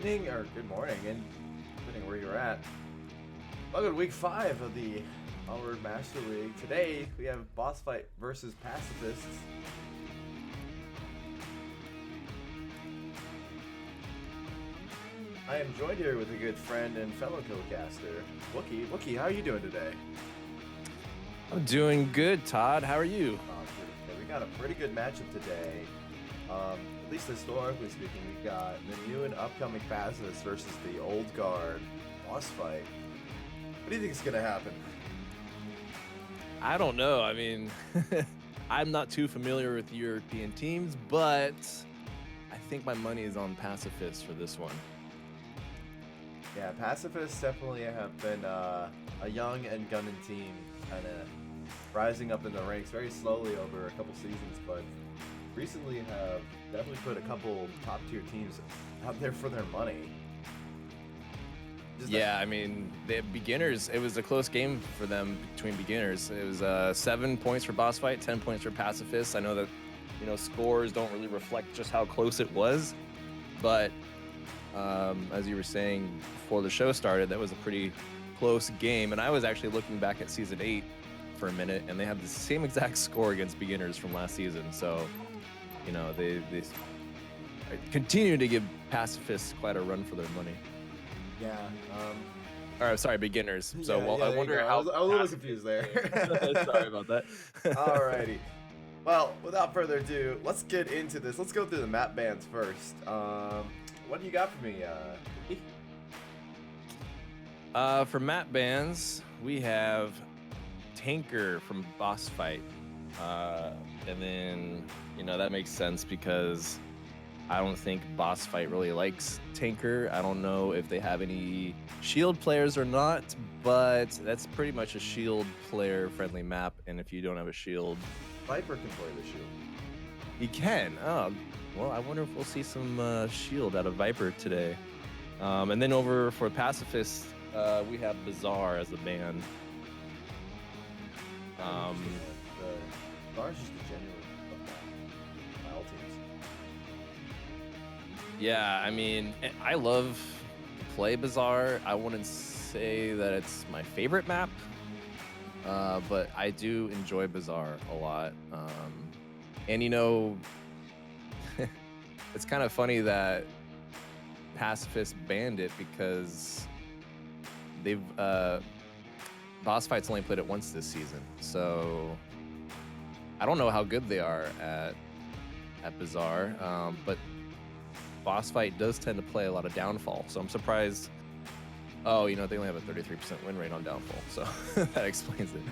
evening or good morning, and depending where you're at. Welcome to week 5 of the Onward Master League. Today we have BossFight versus Pacifists. I am joined here with a good friend and fellow co-caster, Wookie. Wookie, how are you doing today? I'm doing good, Todd. How are you? Okay, we got a pretty good matchup today. At least historically speaking, we got the new and upcoming Pacifists versus the old guard BossFight. What do you think is gonna happen? I don't know. I mean, I'm not too familiar with European teams, but I think my money is on Pacifists for this one. Yeah, Pacifists definitely have been a young and gunning team, kind of rising up in the ranks very slowly over a couple seasons, but recently have definitely put a couple top tier teams out there for their money. Yeah, I mean, the beginners, it was a close game for them between beginners. It was 7 points for BossFight, 10 points for Pacifists. I know that, scores don't really reflect just how close it was, but as you were saying before the show started, that was a pretty close game. And I was actually looking back at Season 8 for a minute, and they had the same exact score against beginners from last season. So, they continue to give Pacifists quite a run for their money. Yeah. Or sorry, beginners. So yeah, I wonder how. I was a little confused there. Sorry about that. Alrighty. Well, without further ado, let's get into this. Let's go through the map bans first. What do you got for me? For map bans, we have Tanker from BossFight. And then, that makes sense because I don't think BossFight really likes Tanker. I don't know if they have any shield players or not, but that's pretty much a shield player friendly map. And if you don't have a shield, Viper can play the shield. he can. Oh, well, I wonder if we'll see some shield out of Viper today. And then over for Pacifists, we have Bazaar as a ban. Bazaar is just a genuine by all teams. Yeah, I mean, I love to play Bazaar. I wouldn't say that it's my favorite map, but I do enjoy Bazaar a lot. And it's kind of funny that Pacifists banned it because they've BossFight's only played it once this season, so I don't know how good they are at Bazaar, but BossFight does tend to play a lot of Downfall, so I'm surprised. Oh, they only have a 33% win rate on Downfall, so that explains it.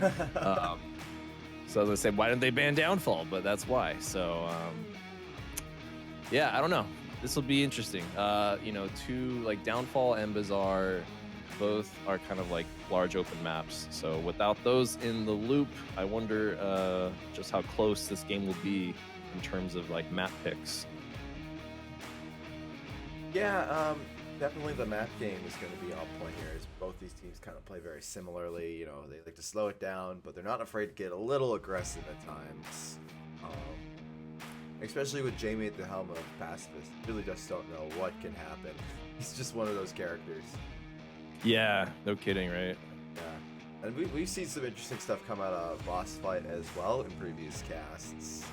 So I was gonna say, why didn't they ban Downfall? But that's why. So yeah, I don't know. This will be interesting. Two, like, Downfall and Bazaar both are kind of like large open maps. So without those in the loop, I wonder just how close this game will be in terms of like map picks. Yeah, definitely the map game is going to be on point here, as both these teams kind of play very similarly. They like to slow it down, but they're not afraid to get a little aggressive at times. Especially with Jamie at the helm of Pacifist. Really just don't know what can happen. He's just one of those characters. Yeah, no kidding, right? Yeah, and we've seen some interesting stuff come out of BossFight as well in previous casts.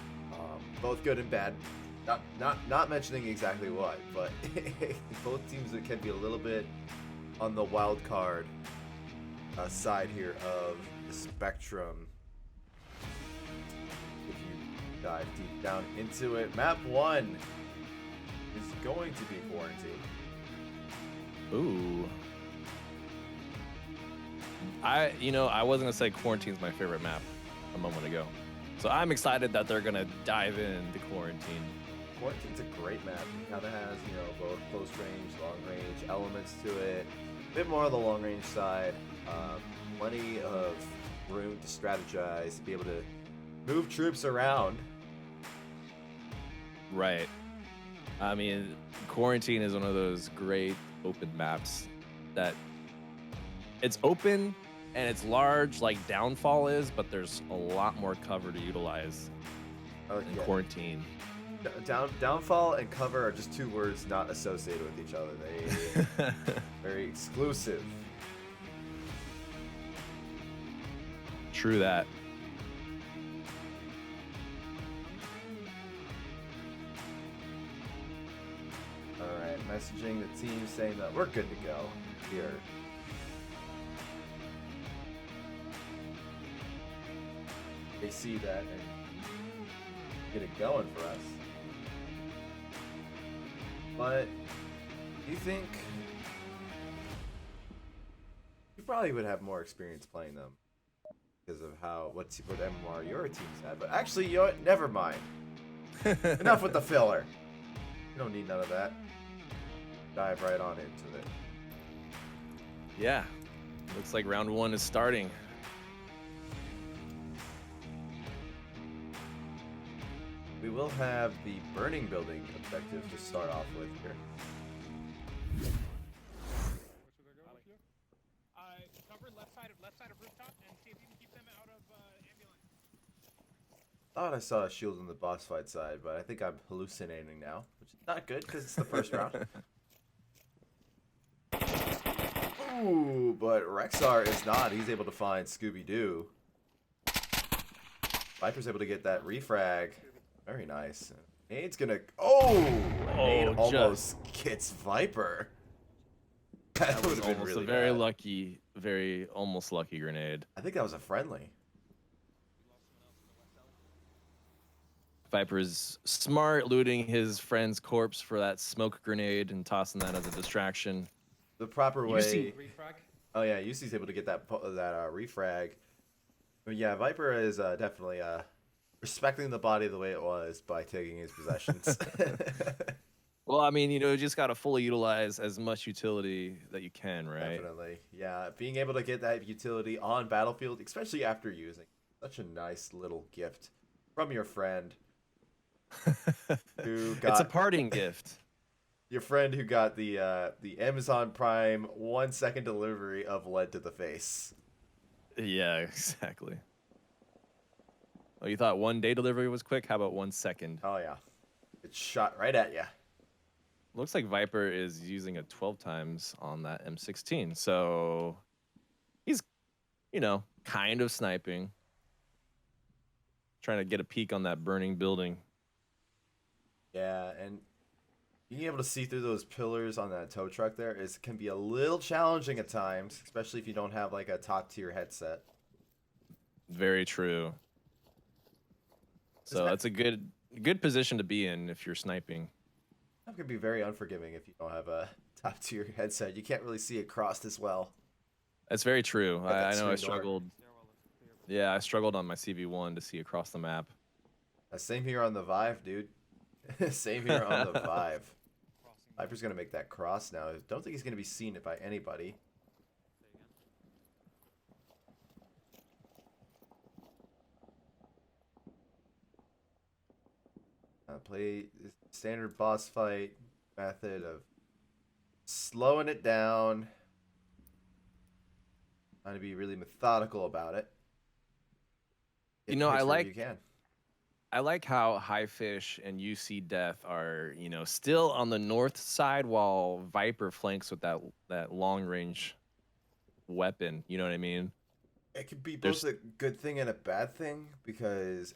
Both good and bad. Not mentioning exactly what, but both teams that can be a little bit on the wild card side here of the spectrum. If you dive deep down into it, map 1 is going to be Quarantine. Ooh. I wasn't gonna say Quarantine's my favorite map a moment ago, so I'm excited that they're gonna dive into Quarantine. Quarantine's a great map. It kind of has, both close range, long range elements to it. A bit more on the long range side. Plenty of room to strategize, to be able to move troops around. Right. I mean, Quarantine is one of those great open maps that it's open and it's large like Downfall is, but there's a lot more cover to utilize in Quarantine. Downfall and cover are just two words not associated with each other. They very exclusive. True that. All right, messaging the team saying that we're good to go here. They see that and get it going for us. But you think you probably would have more experience playing them because of what MMR your team's had. But actually, you know what? Never mind. Enough with the filler. You don't need none of that. Dive right on into it. Yeah. Looks like round 1 is starting. We will have the burning building objective to start off with here. Cover left side of rooftop and see if you can keep them out of ambulance. Thought I saw a shield on the boss fight side, but I think I'm hallucinating now, which is not good because it's the first round. Ooh, but Rexar is not. He's able to find Scooby-Doo. Viper's able to get that refrag. Very nice. Nade's gonna. Nade almost gets Viper. That was would've been almost really a very bad. lucky, very almost lucky grenade. I think that was a friendly. Viper's smart, looting his friend's corpse for that smoke grenade and tossing that as a distraction. The proper way. Refrag. Oh yeah, UC's able to get that refrag. But yeah, Viper is definitely respecting the body the way it was by taking his possessions. Well, I mean, you just got to fully utilize as much utility that you can, right? Definitely, yeah. Being able to get that utility on Battlefield, especially after using, such a nice little gift from your friend. Who got It's a parting gift. your friend who got the Amazon Prime 1 second delivery of lead to the face. Yeah, exactly. Oh, you thought 1 day delivery was quick? How about 1 second? Oh yeah, it's shot right at you. Looks like Viper is using a 12 times on that M16. So he's, kind of sniping. Trying to get a peek on that burning building. Yeah, and being able to see through those pillars on that tow truck can be a little challenging at times, especially if you don't have like a top tier headset. Very true. So that's a good position to be in if you're sniping. That can be very unforgiving if you don't have a top tier headset. You can't really see it crossed as well. That's very true. Got that I know I screen door. struggled. Yeah, I struggled on my CV1 to see across the map. Same here on the Vive, dude. Same here on the Vive. Viper's gonna make that cross now. Don't think he's gonna be seen by anybody. Play standard boss fight method of slowing it down. Trying to be really methodical about it. Get hits wherever you can. I like how High Fish and UC Death are, still on the north side while Viper flanks with that long range weapon. You know what I mean? It could be both a good thing and a bad thing because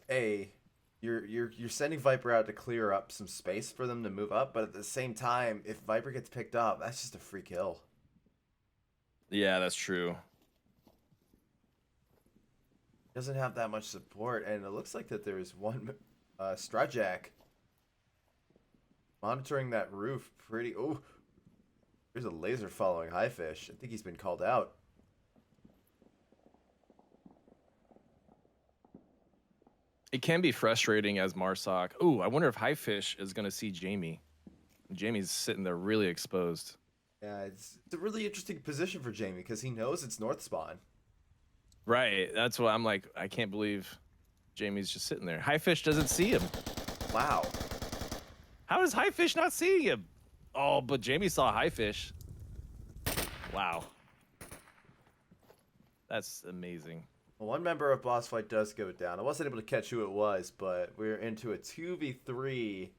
you're sending Viper out to clear up some space for them to move up, but at the same time, if Viper gets picked up, that's just a free kill. Yeah, that's true. Doesn't have that much support, and it looks like that there's one Strajack monitoring that roof pretty. Oh, there's a laser following High Fish. I think he's been called out. It can be frustrating as Marsoc. Ooh, I wonder if High Fish is going to see Jamie. Jamie's sitting there really exposed. Yeah, it's a really interesting position for Jamie because he knows it's north spawn. Right. That's what I'm like. I can't believe Jamie's just sitting there. High Fish doesn't see him. Wow. How does High Fish not see him? Oh, but Jamie saw High Fish. Wow. That's amazing. Well, one member of BossFight does go down. I wasn't able to catch who it was, but we're into a 2v3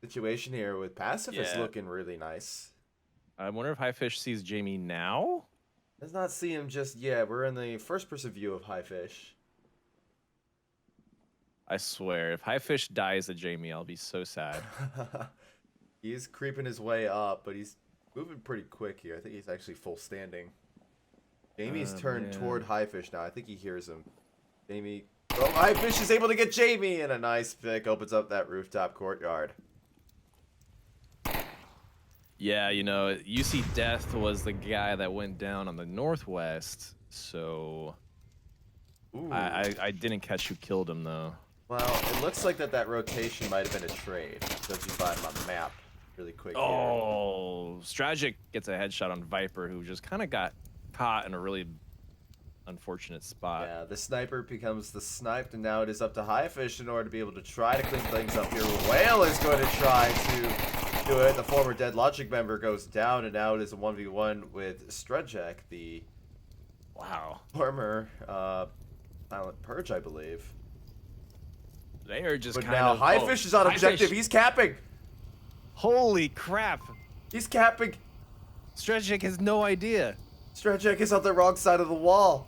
situation here with Pacifists looking really nice. I wonder if Highfish sees Jamie now? Does not see him just yet. We're in the first-person view of Highfish. I swear, if Highfish dies to Jamie, I'll be so sad. He's creeping his way up, but he's moving pretty quick here. I think he's actually full standing. Jamie's turned toward Highfish now. I think he hears him. Jamie... Oh, Highfish is able to get Jamie! And a nice pick opens up that rooftop courtyard. Yeah, you know, UC Death was the guy that went down on the northwest, so... I didn't catch who killed him, though. Well, it looks like that rotation might have been a trade. So if you find him on the map really quick here. Oh, Stragic gets a headshot on Viper, who just kind of got caught in a really unfortunate spot. Yeah, the sniper becomes the sniped, and now it is up to Highfish in order to be able to try to clean things up here. Whale is going to try to do it. The former Dead Logic member goes down, and now it is a 1v1 with Strejek, the former Silent Purge, I believe. They are just but kind now of... Highfish is on objective. He's capping. Holy crap. He's capping. Stragic has no idea. Strejek is on the wrong side of the wall.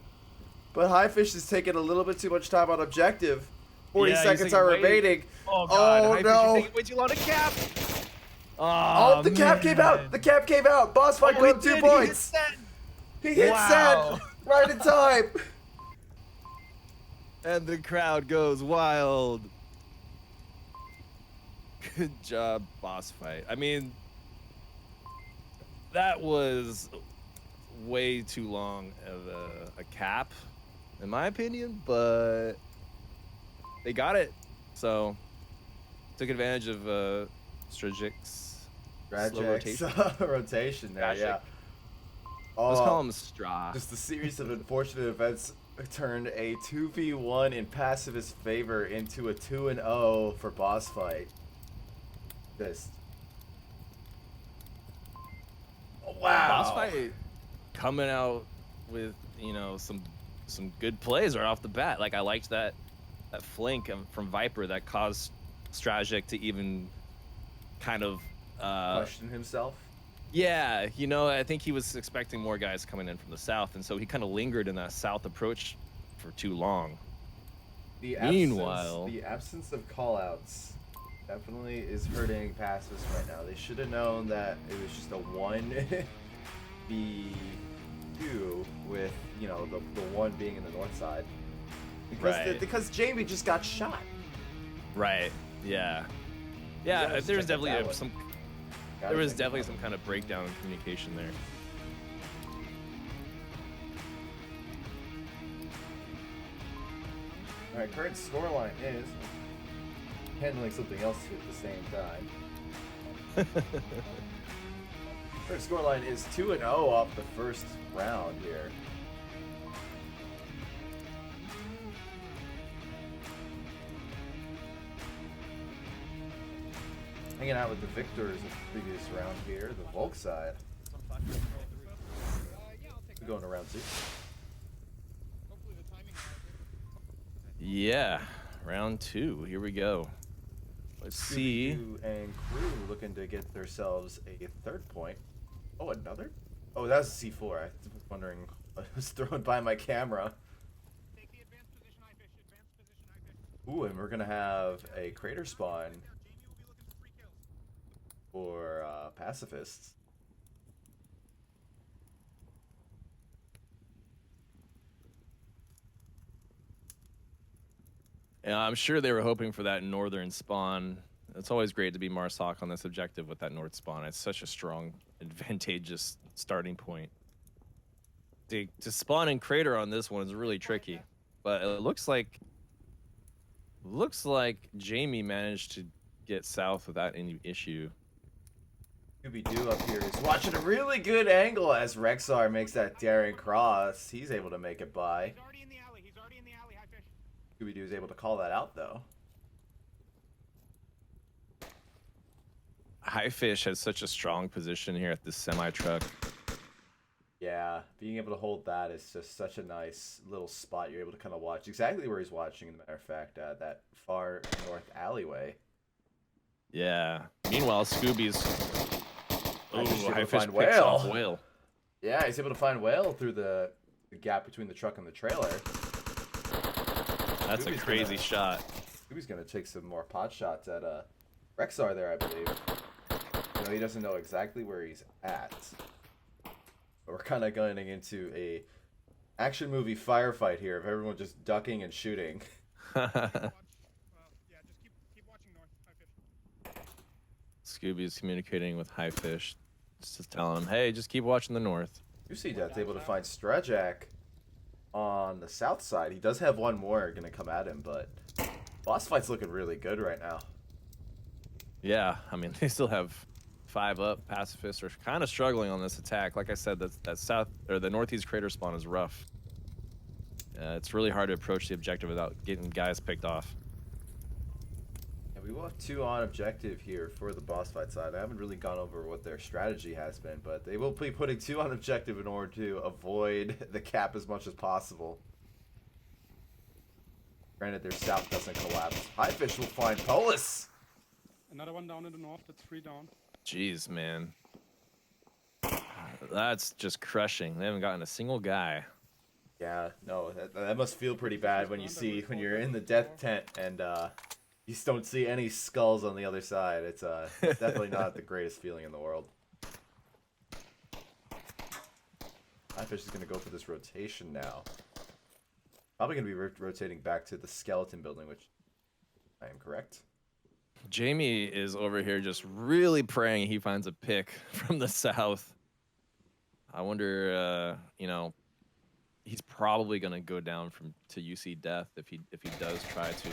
But Highfish is taking a little bit too much time on objective. 40 seconds are remaining. Oh, God. Oh, Highfish no. is taking way too long to cap. Oh, the cap came out. The cap came out. BossFight got 2 points. He hit send right in time. And the crowd goes wild. Good job, BossFight. I mean, that was way too long of a cap, in my opinion, but they got it. So, took advantage of Strajic's slow rotation. rotation there, yeah. Let's call him Straw. Just a series of unfortunate events turned a 2v1 in Pacifist favor into a 2-0 for BossFight. Just... Oh, wow. BossFight coming out with, you know, some good plays right off the bat. Like, I liked that flank from Viper that caused Stragic to even kind of question himself. Yeah, you know, I think he was expecting more guys coming in from the south, and so he kind of lingered in that south approach for too long. Meanwhile, the absence of callouts definitely is hurting Pacifists right now. They should have known that it was just a 1v2 with, you know, the one being in the north side. Because Jamie just got shot. Right. Yeah. Yeah. There's definitely some kind of breakdown in communication there. All right, current scoreline is handling something else at the same time. Current scoreline is 2-0 off the first round here. Hanging out with the victors of the previous round here, the Volk side. We're going to round 2. Yeah, round 2. Here we go. Let's see. And Crew looking to get themselves a 3rd point. Oh, another? Oh, that was a C4. I was wondering. I was thrown by my camera. Take the advanced position, Highfish. Advanced position, Highfish. Ooh, and we're gonna have a crater spawn Jamie will be looking for free kills. for Pacifists. Yeah, I'm sure they were hoping for that northern spawn. It's always great to be Marsoc on this objective with that north spawn. It's such a strong, advantageous starting point. To spawn and crater on this one is really tricky, but it looks like Jamie managed to get south without any issue. Scooby-Doo up here is watching a really good angle as Rexar makes that daring cross. He's able to make it by. He's already in the alley. He's already in the alley, Highfish. Scooby-Doo is able to call that out, though. Highfish has such a strong position here at this semi-truck. Yeah, being able to hold that is just such a nice little spot. You're able to kind of watch exactly where he's watching, as a matter of fact, that far north alleyway. Yeah. Meanwhile, Scooby's. Nice to Ooh, high fish find picks off Whale. Whale. Yeah, he's able to find Whale through the gap between the truck and the trailer. That's a crazy shot. Scooby's gonna take some more pot shots at Rexar there, I believe. You know, he doesn't know exactly where he's at. But we're kind of going into a action movie firefight here of everyone just ducking and shooting. Yeah, just keep watching north. High fish. Scooby's communicating with High Fish, just telling him, hey, just keep watching the north. You see Death's able to find Strajak on the south side. He does have one more gonna come at him, but BossFight's looking really good right now. Yeah, I mean, they still have 5 up. Pacifists are kind of struggling on this attack. Like I said, that south or the northeast crater spawn is rough. It's really hard to approach the objective without getting guys picked off. Yeah, we will have 2 on objective here for the BossFight side. I haven't really gone over what their strategy has been, but they will be putting 2 on objective in order to avoid the cap as much as possible. Granted, their south doesn't collapse. Highfish will find Polis. Another one down in the north. That's 3 down. Jeez, man. That's just crushing. They haven't gotten a single guy. Yeah, no, that must feel pretty bad when you're in the death tent and you just don't see any skulls on the other side. It's definitely not the greatest feeling in the world. Highfish is gonna go for this rotation now. Probably gonna be rotating back to the skeleton building, which I am correct. Jamie is over here just really praying he finds a pick from the south. I wonder, you know, he's probably gonna go down to UC Death if he does try to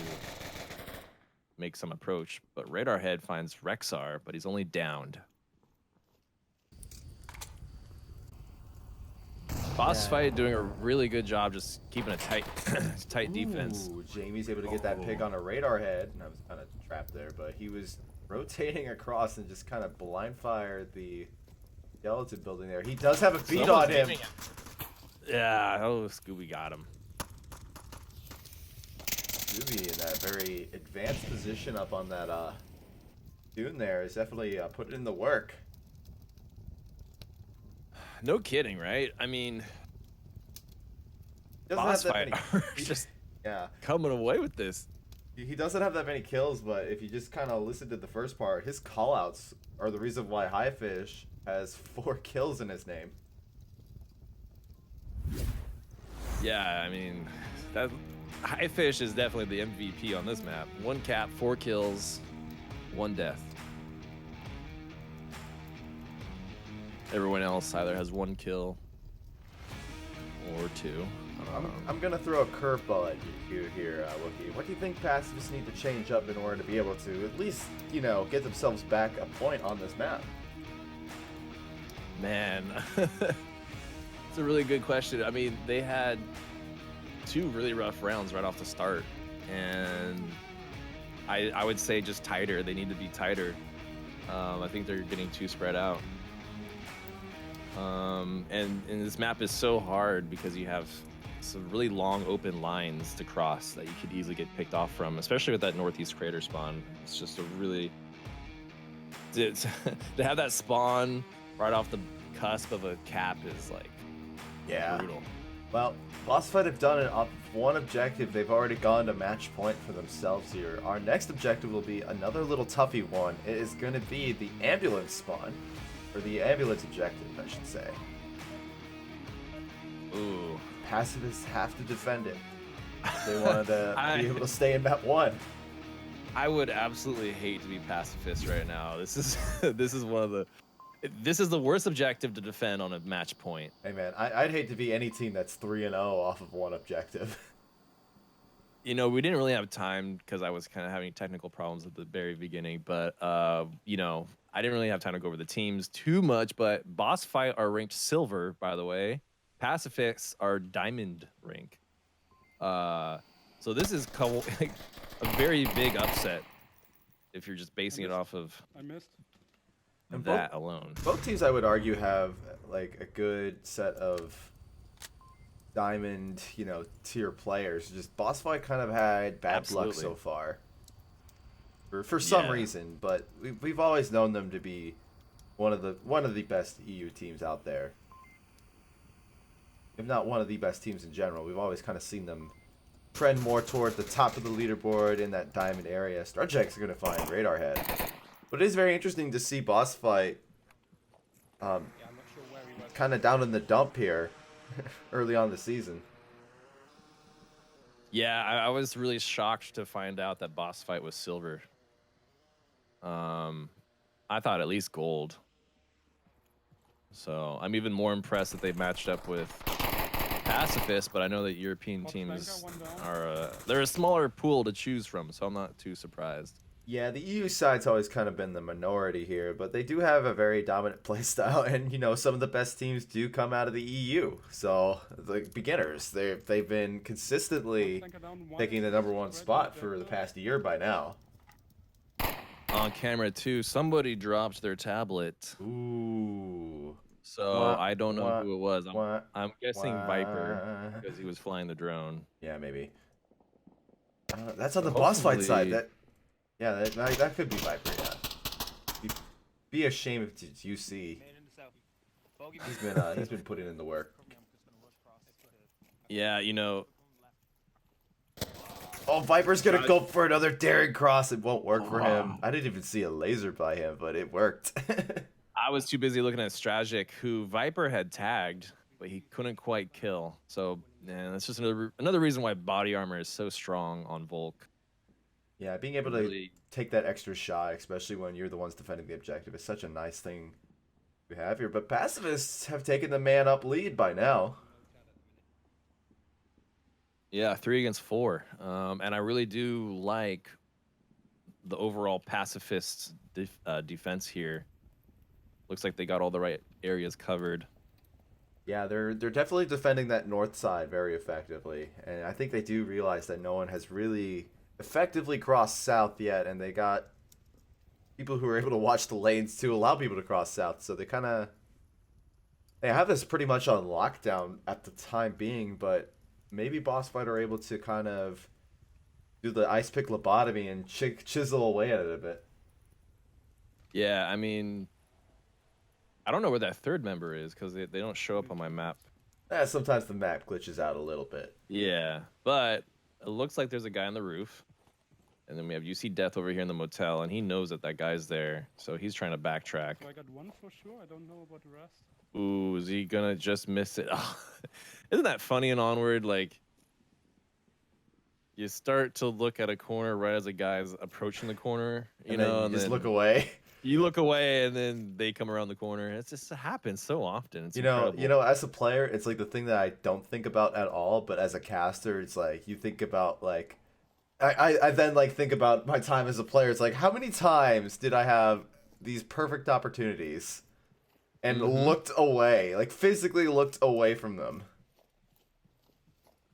make some approach. But Radar Head finds Rexar, but he's only downed. BossFight doing a really good job just keeping a tight defense. Ooh, Jamie's able to get that pick on a Radar Head. And I was kind of trapped there, but he was rotating across and just kind of blind fired the skeleton building there. He does have a beat on him. Yeah, oh, Scooby got him. Scooby in that very advanced position up on that dune there is definitely putting in the work. No kidding, right? I mean, BossFight are just coming away with this. He doesn't have that many kills, but if you just kind of listen to the first part, his callouts are the reason why Highfish has 4 kills in his name. Yeah, I mean, that Highfish is definitely the MVP on this map. 1 cap, 4 kills, 1 death. Everyone else either has 1 kill or 2. I'm gonna throw a curveball at you here, Wookie. What do you think Pacifists need to change up in order to be able to at least, you know, get themselves back a point on this map? Man, it's a really good question. I mean, they had 2 really rough rounds right off the start, and I would say just tighter. They need to be tighter. I think they're getting too spread out. And this map is so hard because you have some really long open lines to cross that you could easily get picked off from, especially with that northeast crater spawn. It's just a really to have that spawn right off the cusp of a cap is like brutal. Well, BossFight have done it off one objective. They've already gone to match point for themselves here. Our next objective will be another little toughy one. It is going to be the ambulance spawn. Or the ambulance objective, I should say. Ooh. Pacifists have to defend it. They wanted to be able to stay in map 1. I would absolutely hate to be pacifist right now. This is this is the worst objective to defend on a match point. Hey man, I'd hate to be any team that's 3-0 off of one objective. You know, we didn't really have time because I was kind of having technical problems at the very beginning, but you know, I didn't really have time to go over the teams too much, but BossFight are ranked silver, by the way. Pacifists are diamond rank. So this is a very big upset if you're just basing it off of I missed. And that alone. Both teams, I would argue, have like a good set of diamond, tier players. Just BossFight kind of had bad luck Absolutely. so far. For some Yeah. reason, but we've always known them to be one of the best EU teams out there. If not one of the best teams in general. We've always kind of seen them trend more toward the top of the leaderboard in that diamond area. Starjack's going to find Radar Head. But it is very interesting to see BossFight Yeah, I'm not sure where he was. kind of down in the dump here early on the season. Yeah, I was really shocked to find out that BossFight was silver. I thought at least gold. So I'm even more impressed that they matched up with Pacifists, but I know that European teams are they're a smaller pool to choose from, so I'm not too surprised. Yeah, the EU side's always kind of been the minority here, but they do have a very dominant playstyle, and some of the best teams do come out of the EU. So the beginners, they've been consistently taking the #1 spot for the past year by now. On camera too, somebody dropped their tablet, Ooh. so Wah, I don't know wah, who it was. wah, I'm guessing wah. Viper because he was flying the drone. Yeah, maybe. That's on the Hopefully- boss fight side. That could be Viper. Yeah. Be a shame if it's UC. He's been putting in the work. Yeah, Oh, Viper's gonna go for another daring cross. It won't work for him. I didn't even see a laser by him, but it worked. I was too busy looking at Stragic, who Viper had tagged, but he couldn't quite kill. So, man, that's just another reason why body armor is so strong on Volk. Yeah, being able to Really- take that extra shot, especially when you're the ones defending the objective, is such a nice thing we have here. But Pacifists have taken the man-up lead by now. Yeah, 3 against 4. And I really do like the overall Pacifist defense here. Looks like they got all the right areas covered. Yeah, they're definitely defending that north side very effectively, and I think they do realize that no one has really effectively crossed south yet, and they got people who are able to watch the lanes to allow people to cross south. So they have this pretty much on lockdown at the time being, but maybe BossFight are able to kind of do the ice pick lobotomy and chisel away at it a bit. Yeah, I mean, I don't know where that third member is because they don't show up on my map. Sometimes the map glitches out a little bit. Yeah, but it looks like there's a guy on the roof. And then we have UC Death over here in the motel, and he knows that that guy's there, so he's trying to backtrack. So I got one for sure. I don't know about the rest. Ooh, is he gonna just miss it? Oh, isn't that funny in Onward? Like, you start to look at a corner right as a guy's approaching the corner, And then you just look away. You look away, and then they come around the corner. It just happens so often. It's incredible. As a player, it's like the thing that I don't think about at all, but as a caster, it's like you think about like I then like think about my time as a player. It's like, how many times did I have these perfect opportunities and looked away, like physically looked away from them?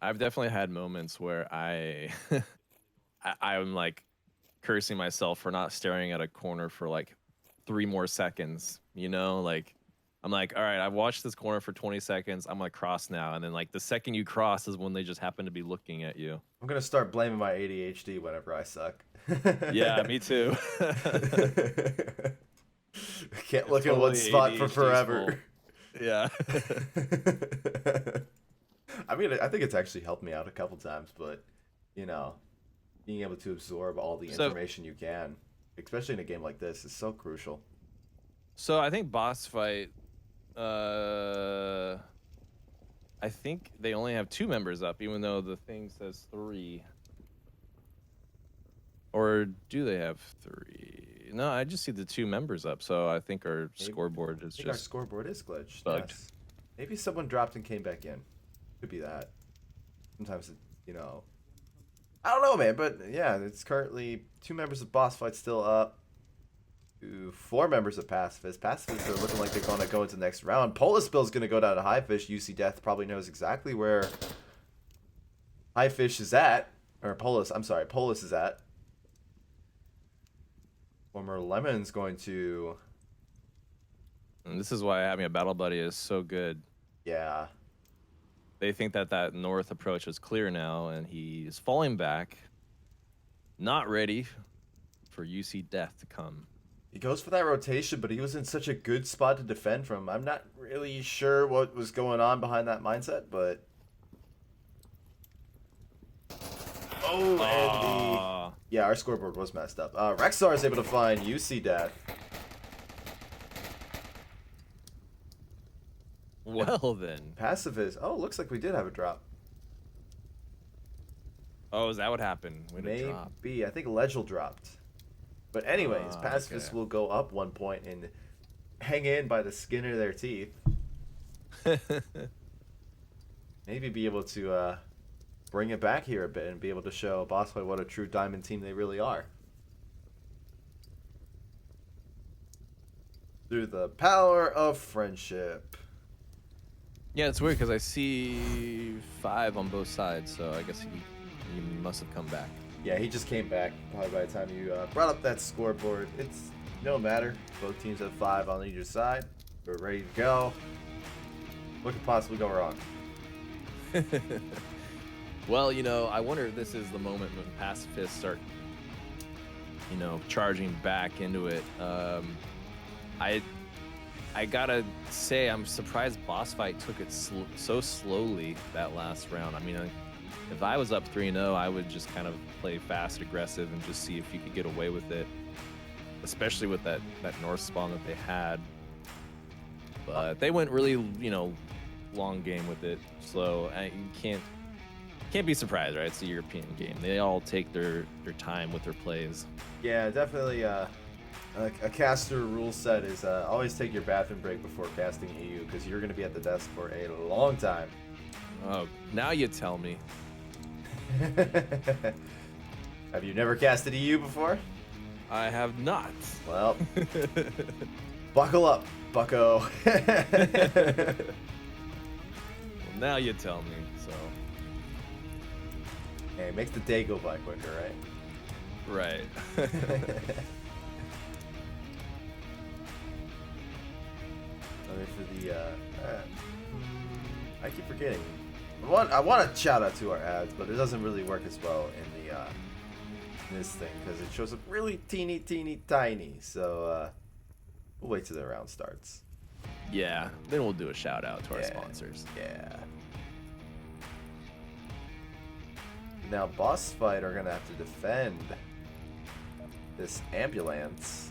I've definitely had moments where I'm like cursing myself for not staring at a corner for like 3 more seconds, like I'm like, all right, I've watched this corner for 20 seconds. I'm gonna cross now. And then like the second you cross is when they just happen to be looking at you. I'm going to start blaming my ADHD whenever I suck. Yeah, me too. Can't look at one spot for forever. Yeah. I mean, I think it's actually helped me out a couple times, but being able to absorb all the information you can, especially in a game like this, is so crucial. So I think BossFight, I think they only have 2 members up, even though the thing says 3. Or do they have 3? No, I just see the 2 members up, so I think our scoreboard is Our just scoreboard is glitched. bugged. Yes. Maybe someone dropped and came back in. Could be that. Sometimes, I don't know, man, but yeah, it's currently 2 members of BossFight still up. 4 members of Pacifists. Pacifists are looking like they're going to go into the next round. Polis Bill's going to go down to Highfish. UC Death probably knows exactly where Highfish is at. Or Polis is at. Former Lemon's going to And this is why having a battle buddy is so good. Yeah. They think that that north approach is clear now, and he is falling back, not ready for UC death to come. He goes for that rotation, but he was in such a good spot to defend from. I'm not really sure what was going on behind that mindset, but... Oh, and yeah, our scoreboard was messed up. Rexar is able to find UC death. Well then. Pacifist. Oh, looks like we did have a drop. Oh, is that what happened? We had a drop. Maybe. I think Legel dropped. But anyways, Pacifists okay. will go up 1 point and hang in by the skin of their teeth. Maybe be able to bring it back here a bit and be able to show BossFight what a true diamond team they really are. Through the power of friendship. Yeah, it's weird because I see 5 on both sides, so I guess he must have come back. Yeah, he just came back probably by the time you brought up that scoreboard. It's no matter. Both teams have 5 on either side. We're ready to go. What could possibly go wrong? Well, you know, I wonder if this is the moment when pacifists start, you know, charging back into it. I gotta say, I'm surprised BossFight took it so slowly that last round. I mean, if I was up 3-0, I would just kind of play fast, aggressive, and just see if you could get away with it, especially with that north spawn that they had. But they went really, you know, long game with it, so you can't be surprised, right? It's a European game. They all take their time with their plays. Yeah, definitely. A caster rule set is always take your bathroom break before casting EU, because you're going to be at the desk for a long time. Oh, now you tell me. Have you never casted EU before? I have not. Well, buckle up, bucko. Well, now you tell me, so. Hey, it makes the day go by quicker, right? Right. For the, I keep forgetting. I want to shout out to our ads, but it doesn't really work as well in the in this thing because it shows up really teeny tiny. So we'll wait till the round starts. Yeah, then we'll do a shout out to our sponsors. Yeah. Now BossFight are gonna have to defend this ambulance.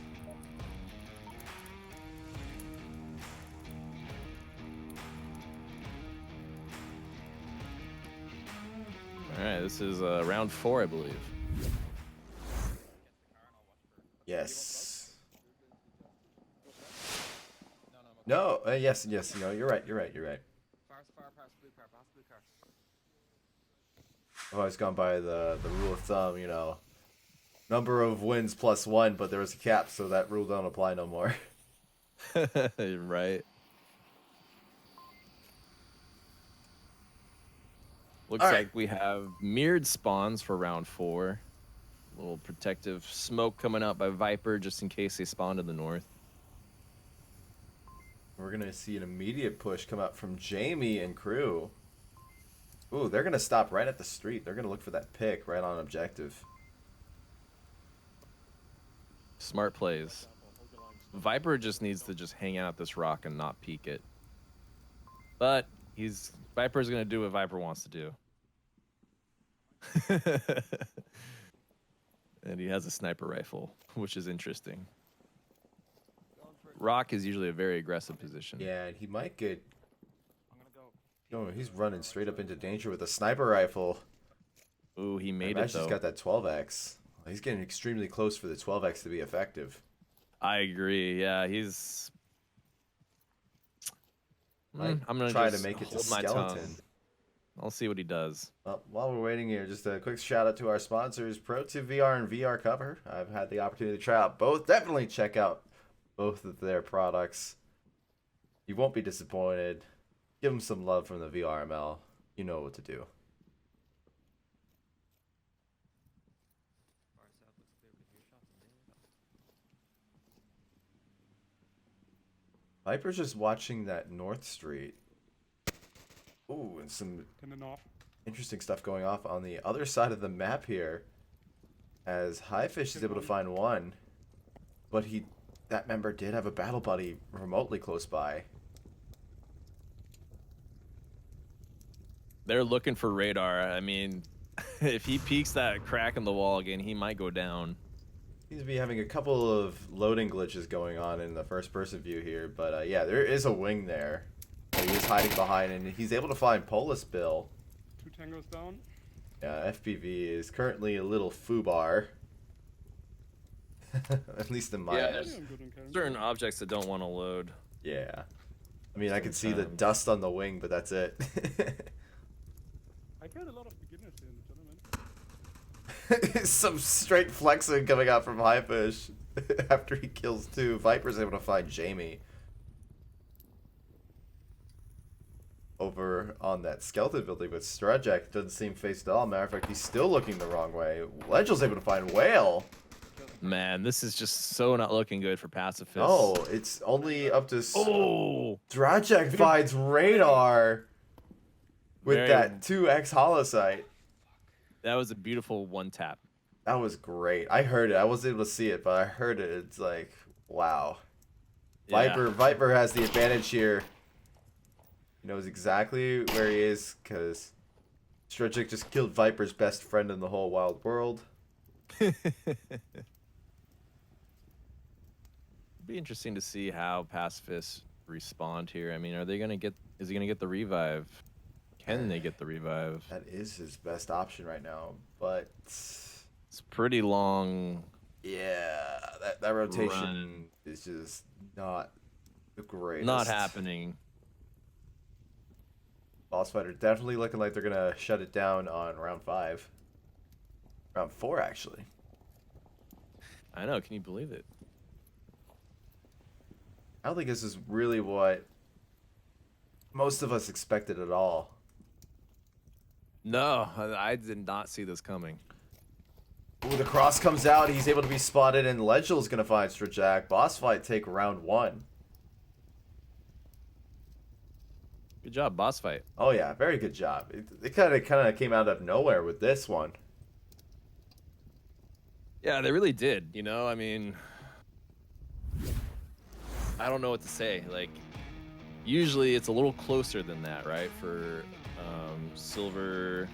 All right, this is round 4, I believe. Yes. No. Yes. No, you're right. I've always gone by the rule of thumb, you know, number of wins +1, but there was a cap, so that rule don't apply no more. Right. Looks like we have mirrored spawns for round 4. A little protective smoke coming out by Viper just in case they spawn to the north. We're going to see an immediate push come out from Jamie and crew. Ooh, they're going to stop right at the street. They're going to look for that pick right on objective. Smart plays. Viper just needs to just hang out this rock and not peek it. But Viper's going to do what Viper wants to do. And he has a sniper rifle, which is interesting. Rock is usually a very aggressive position. Yeah, and he might get... No, he's running straight up into danger with a sniper rifle. Ooh, he made it, though. He's got that 12x. He's getting extremely close for the 12x to be effective. I agree. Yeah, he's... I'm gonna try to make it to skeleton. I'll see what he does. Well, while we're waiting here, just a quick shout out to our sponsors, Pro2VR and VR Cover. I've had the opportunity to try out both. Definitely check out both of their products. You won't be disappointed. Give them some love from the VRML. You know what to do. Viper's just watching that North Street. Ooh, and some In the north. interesting stuff going off on the other side of the map here. As Highfish is able to find one. But that member did have a battle buddy remotely close by. They're looking for radar. I mean, if he peeks that crack in the wall again, he might go down. Seems to be having a couple of loading glitches going on in the first-person view here. But yeah, there is a wing there that he is hiding behind, and he's able to find Polis Bill. 2 tangos down. Yeah, FPV is currently a little foobar. At least in my Yeah, head. there's certain objects that don't want to load. Yeah. I mean, I can see the dust on the wing, but that's it. I killed a lot of beginners here in the tournament. Some straight flexing coming out from Highfish after he kills 2. Viper's able to find Jamie over on that skeleton building, but Strajak doesn't seem phased at all. Matter of fact, he's still looking the wrong way. Legel's able to find Whale. Man, this is just so not looking good for Pacifists. No, it's only up to... Oh! Strajak finds Radar with Very- that 2x holosight. That was a beautiful one tap. That was great. I heard it. I wasn't able to see it, but I heard it. It's like, wow. Yeah. Viper has the advantage here. He knows exactly where he is because Strajak just killed Viper's best friend in the whole wild world. Be interesting to see how Pacifists respond here. I mean, are they gonna get? Is he gonna get the revive? Can they get the revive? That is his best option right now, but It's pretty long. yeah, that rotation Run. is just not the greatest. Not happening. BossFight are definitely looking like they're gonna shut it down on round 5. Round 4, actually. I know. Can you believe it? I don't think this is really what most of us expected at all. No, I did not see this coming. Ooh, the cross comes out. He's able to be spotted, and Legel's going to find Strajak. BossFight take round 1. Good job, boss fight. Oh, yeah. Very good job. It kind of came out of nowhere with this one. Yeah, they really did. You know, I mean, I don't know what to say. Like, usually it's a little closer than that, right? For silver.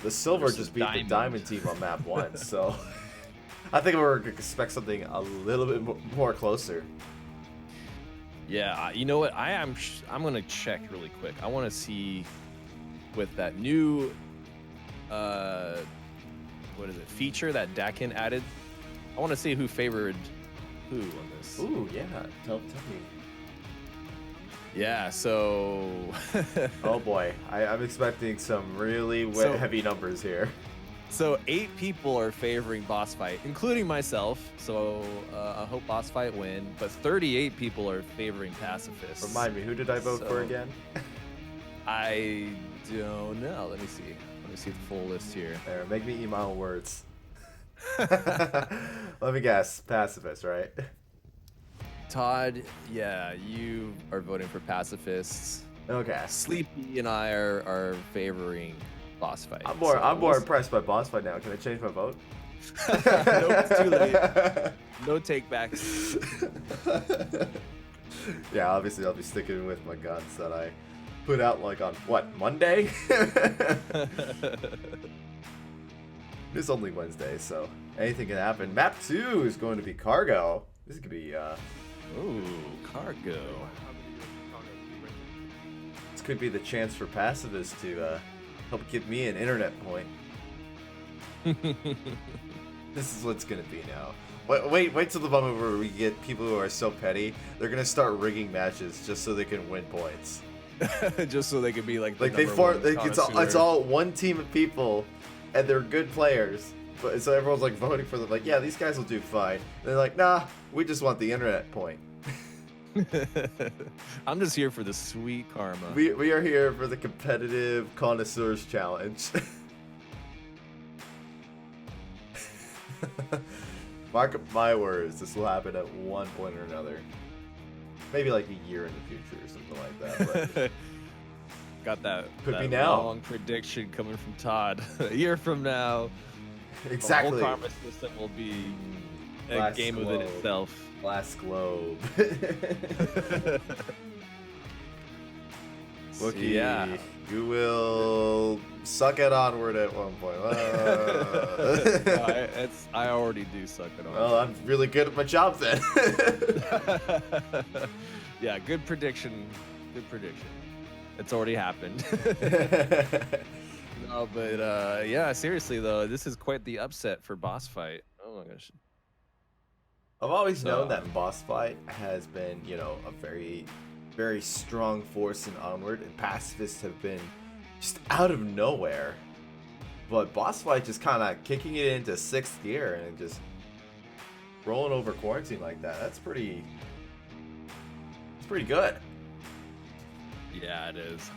The silver Versus just beat the diamond. diamond team on map 1, so I think we're going to expect something a little bit more closer. Yeah, you know what? I'm gonna check really quick. I want to see with that new what is it, feature that Dakin added. I want to see who favored who on this. Ooh, yeah. Tell me. Yeah, so Oh, boy. I'm expecting some really heavy numbers here. so 8 people are favoring boss fight, including myself. So I hope boss fight win. But 38 people are favoring pacifists. Remind me, who did I vote for again? I don't know. Let me see. Let me see the full list here. There, make me eat my own words. Let me guess. Pacifist, right? Todd, yeah, you are voting for pacifists. Okay. Sleepy and I are favoring boss fight. I'm more impressed by BossFight now. Can I change my vote? Nope, it's too late. No takebacks. Yeah, obviously I'll be sticking with my guns that I put out like on what, Monday? It's only Wednesday, so anything can happen. Map 2 is going to be cargo. This could be Ooh, cargo. this could be the chance for pacifists to help give me an internet point. This is what's gonna be now. Wait till the moment where we get people who are so petty. They're gonna start rigging matches just so they can win points. Just so they could be like the Like they number form, one it's connoisseur. all one team of people, and they're good players. But so everyone's like voting for them. Like, yeah, these guys will do fine. And they're like, nah, we just want the internet point. I'm just here for the sweet karma. We are here for the competitive connoisseurs challenge. Mark up my words, this will happen at one point or another. Maybe like a year in the future or something like that. But Got that. Could be that now. long prediction coming from Todd. A year from now, exactly. the whole karma system will be a Glass game within globe. itself. Glass globe. Wookie, Yeah. you will suck at Onward at one point. I already do suck at all. Well, I'm really good at my job then. Yeah, good prediction. Good prediction. It's already happened. No, but yeah, seriously though, this is quite the upset for BossFight. Oh my gosh. I've always known that BossFight has been, you know, a very, very strong force in Onward, and Pacifists have been just out of nowhere. But BossFight just kind of kicking it into 6th gear and just rolling over quarantine like that. It's pretty good. Yeah, it is.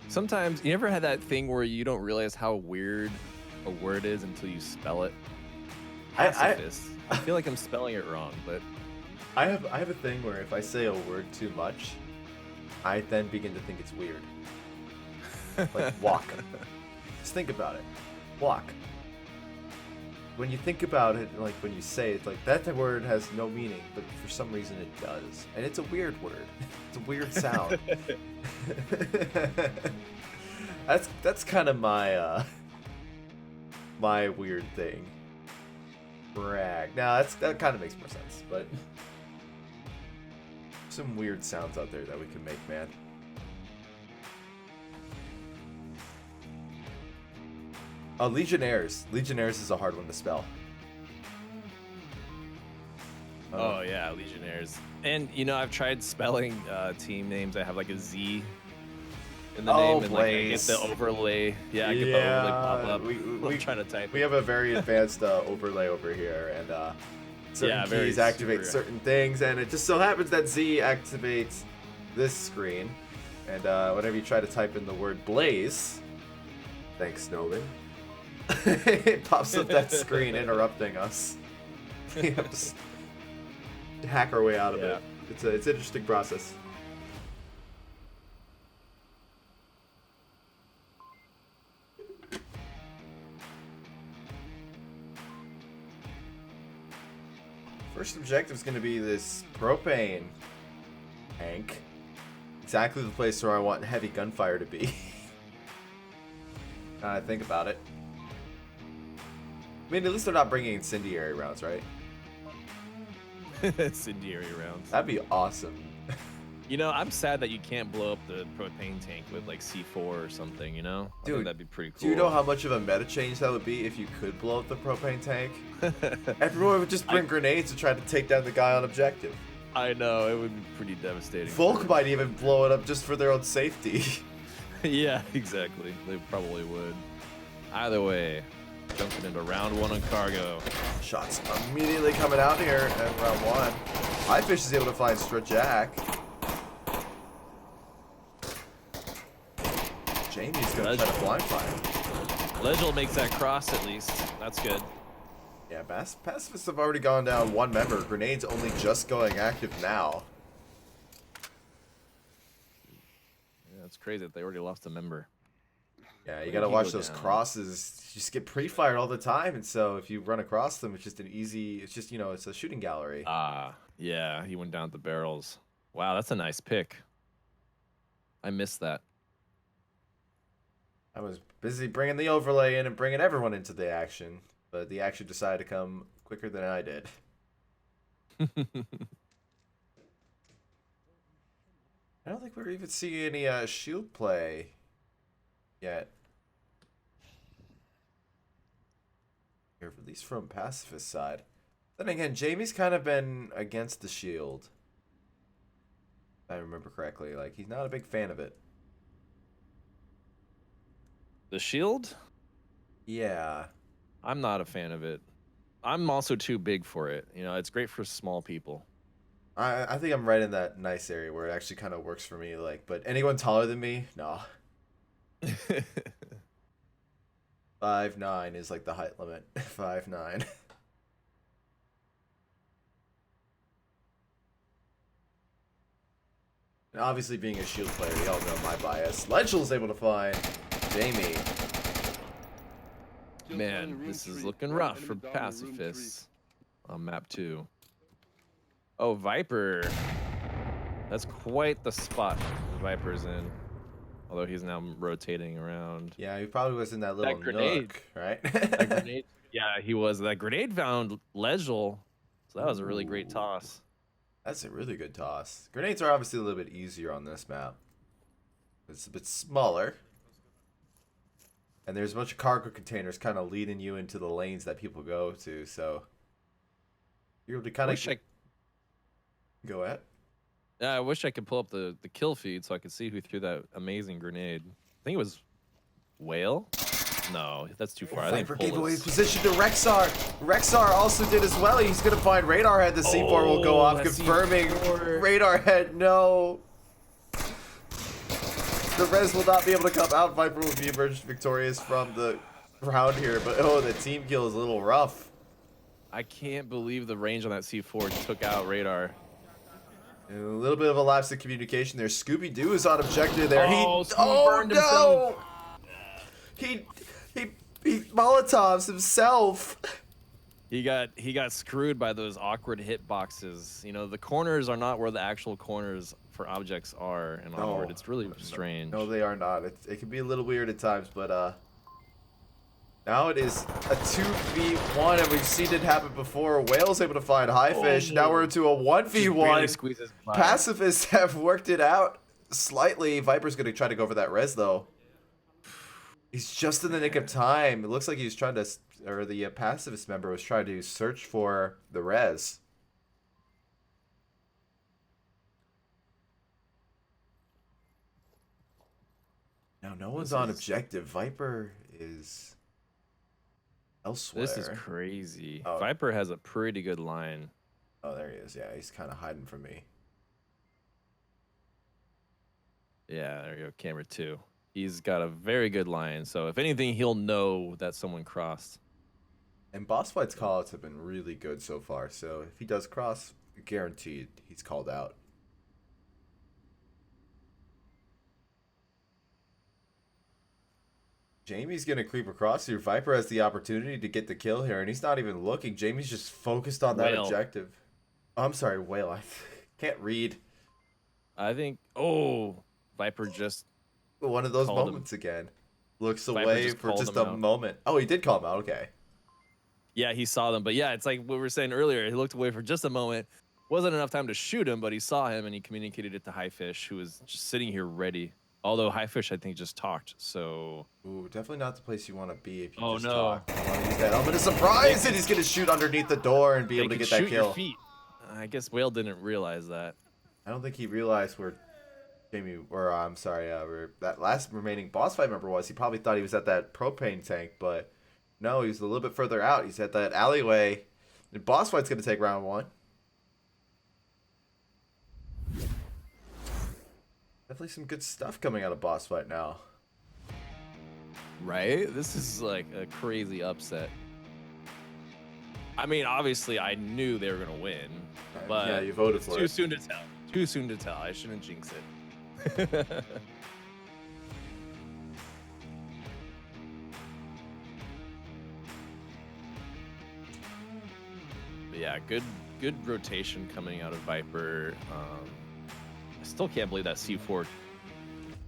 Sometimes, you ever had that thing where you don't realize how weird a word is until you spell it? Pacifist. I feel like I'm spelling it wrong, but I have a thing where if I say a word too much, I then begin to think it's weird. Like walk. Just think about it. Walk. When you think about it, like when you say it, like that word has no meaning, but for some reason it does. And it's a weird word. It's a weird sound. That's kind of my my weird thing. Brag. Now that kind of makes more sense, but some weird sounds out there that we can make, man. Legionnaires. Legionnaires is a hard one to spell. oh yeah, Legionnaires. And you know, I've tried spelling team names that have like a Z in the name, and like I get the overlay. Yeah, I get the overlay pop up. I'm trying to type. We have a very advanced overlay over here, and certain keys activate certain things, and it just so happens that Z activates this screen. And whenever you try to type in the word Blaze, thanks Nolan, it pops up that screen interrupting us. We have to hack our way out of it. It's an interesting process. First objective is going to be this propane tank. Exactly the place where I want heavy gunfire to be. Now I think about it. I mean, at least they're not bringing incendiary rounds, right? Incendiary rounds. That'd be awesome. You know, I'm sad that you can't blow up the propane tank with like C4 or something, you know? I think that'd be pretty cool. Do you know how much of a meta change that would be if you could blow up the propane tank? Everyone would just bring grenades to try to take down the guy on objective. I know, it would be pretty devastating. Volk might even blow it up just for their own safety. Yeah, exactly. They probably would. Either way, jumping into round 1 on cargo. Shots immediately coming out here at round 1. Highfish is able to find Strajack. Jamie's gonna try to blind fire. Legil makes that cross at least. That's good. Yeah, Pacifists have already gone down 1 member. Grenades only just going active now. Yeah, it's crazy that they already lost a member. Yeah, you gotta watch those crosses. You just get pre-fired all the time, and so if you run across them, it's just an easy. It's just, you know, it's a shooting gallery. Ah, yeah, he went down the barrels. Wow, that's a nice pick. I missed that. I was busy bringing the overlay in and bringing everyone into the action, but the action decided to come quicker than I did. I don't think we're even seeing any shield play yet. Here, at least from Pacifist side. Then again, Jamie's kind of been against the shield. If I remember correctly. Like, he's not a big fan of it. The shield? Yeah. I'm not a fan of it. I'm also too big for it. You know, it's great for small people. I think I'm right in that nice area where it actually kind of works for me. Like, but anyone taller than me, no. 5'9" is like the height limit. 5'9". And obviously, being a shield player, y'all know my bias. Legel's able to find Jamie. Man, this is looking rough for Pacifists on map 2. Oh, Viper. That's quite the spot Viper's in. Although he's now rotating around. Yeah, he probably was in that little grenade. nook, right? That grenade. Yeah, he was. That grenade found Legel. So that was a really great toss. That's a really good toss. Grenades are obviously a little bit easier on this map. It's a bit smaller. And there's a bunch of cargo containers kind of leading you into the lanes that people go to, so you're able to kind of go ahead. Yeah, I wish I could pull up the kill feed so I could see who threw that amazing grenade. I think it was Whale. No, that's too far. I think Viper gave away his position to Rexar. Rexar also did as well. He's going to find Radar Head. The C4 will go off, confirming Radar Head. No. The res will not be able to come out. Viper will be emerged victorious from the round here. But, oh, the team kill is a little rough. I can't believe the range on that C4 took out Radar. And a little bit of a lapse in communication there. Scooby-Doo is on objective there. Oh, Oh, no. He Molotovs himself. He got screwed by those awkward hitboxes. You know, the corners are not where the actual corners for objects are in Onward. It's really strange. No, they are not. It can be a little weird at times, but now it is a 2v1, and we've seen it happen before. Whale's able to find High Fish. Now we're into a 1v1. Pacifists have worked it out slightly. Viper's going to try to go for that res, though. He's just in the nick of time. It looks like he's trying to, or the pacifist member was trying to search for the res. Now, no one's on objective. Viper is elsewhere. This is crazy. Oh. Viper has a pretty good line. Oh, there he is. Yeah, he's kind of hiding from me. Yeah, there you go. Camera 2. He's got a very good line, so if anything, he'll know that someone crossed. And BossFight's callouts have been really good so far, so if he does cross, guaranteed he's called out. Jamie's going to creep across here. Viper has the opportunity to get the kill here, and he's not even looking. Jamie's just focused on that objective. Oh, I'm sorry, Whale. I can't read. I think, oh, Viper just... One of those moments again. Looks away for just a moment. Oh, he did call him out. Okay. Yeah, he saw them. But yeah, it's like what we were saying earlier. He looked away for just a moment. Wasn't enough time to shoot him, but he saw him and he communicated it to High Fish, who was just sitting here ready. Although High Fish, I think, just talked. So. Ooh, definitely not the place you want to be if you just no. talk. I want to use that element of surprise, and he's going to shoot underneath the door and be able to get that kill. Your feet. I guess Whale didn't realize that. I don't think he realized where Jamie, or I'm sorry, where that last remaining boss fight member was. He probably thought he was at that propane tank, but no, he's a little bit further out. He's at that alleyway. And boss fight's going to take round 1. Definitely some good stuff coming out of boss fight now. Right? This is like a crazy upset. I mean, obviously, I knew they were going to win, but yeah, you voted for it. Too soon to tell. Too soon to tell. I shouldn't jinx it. But yeah, good rotation coming out of Viper. I still can't believe that C4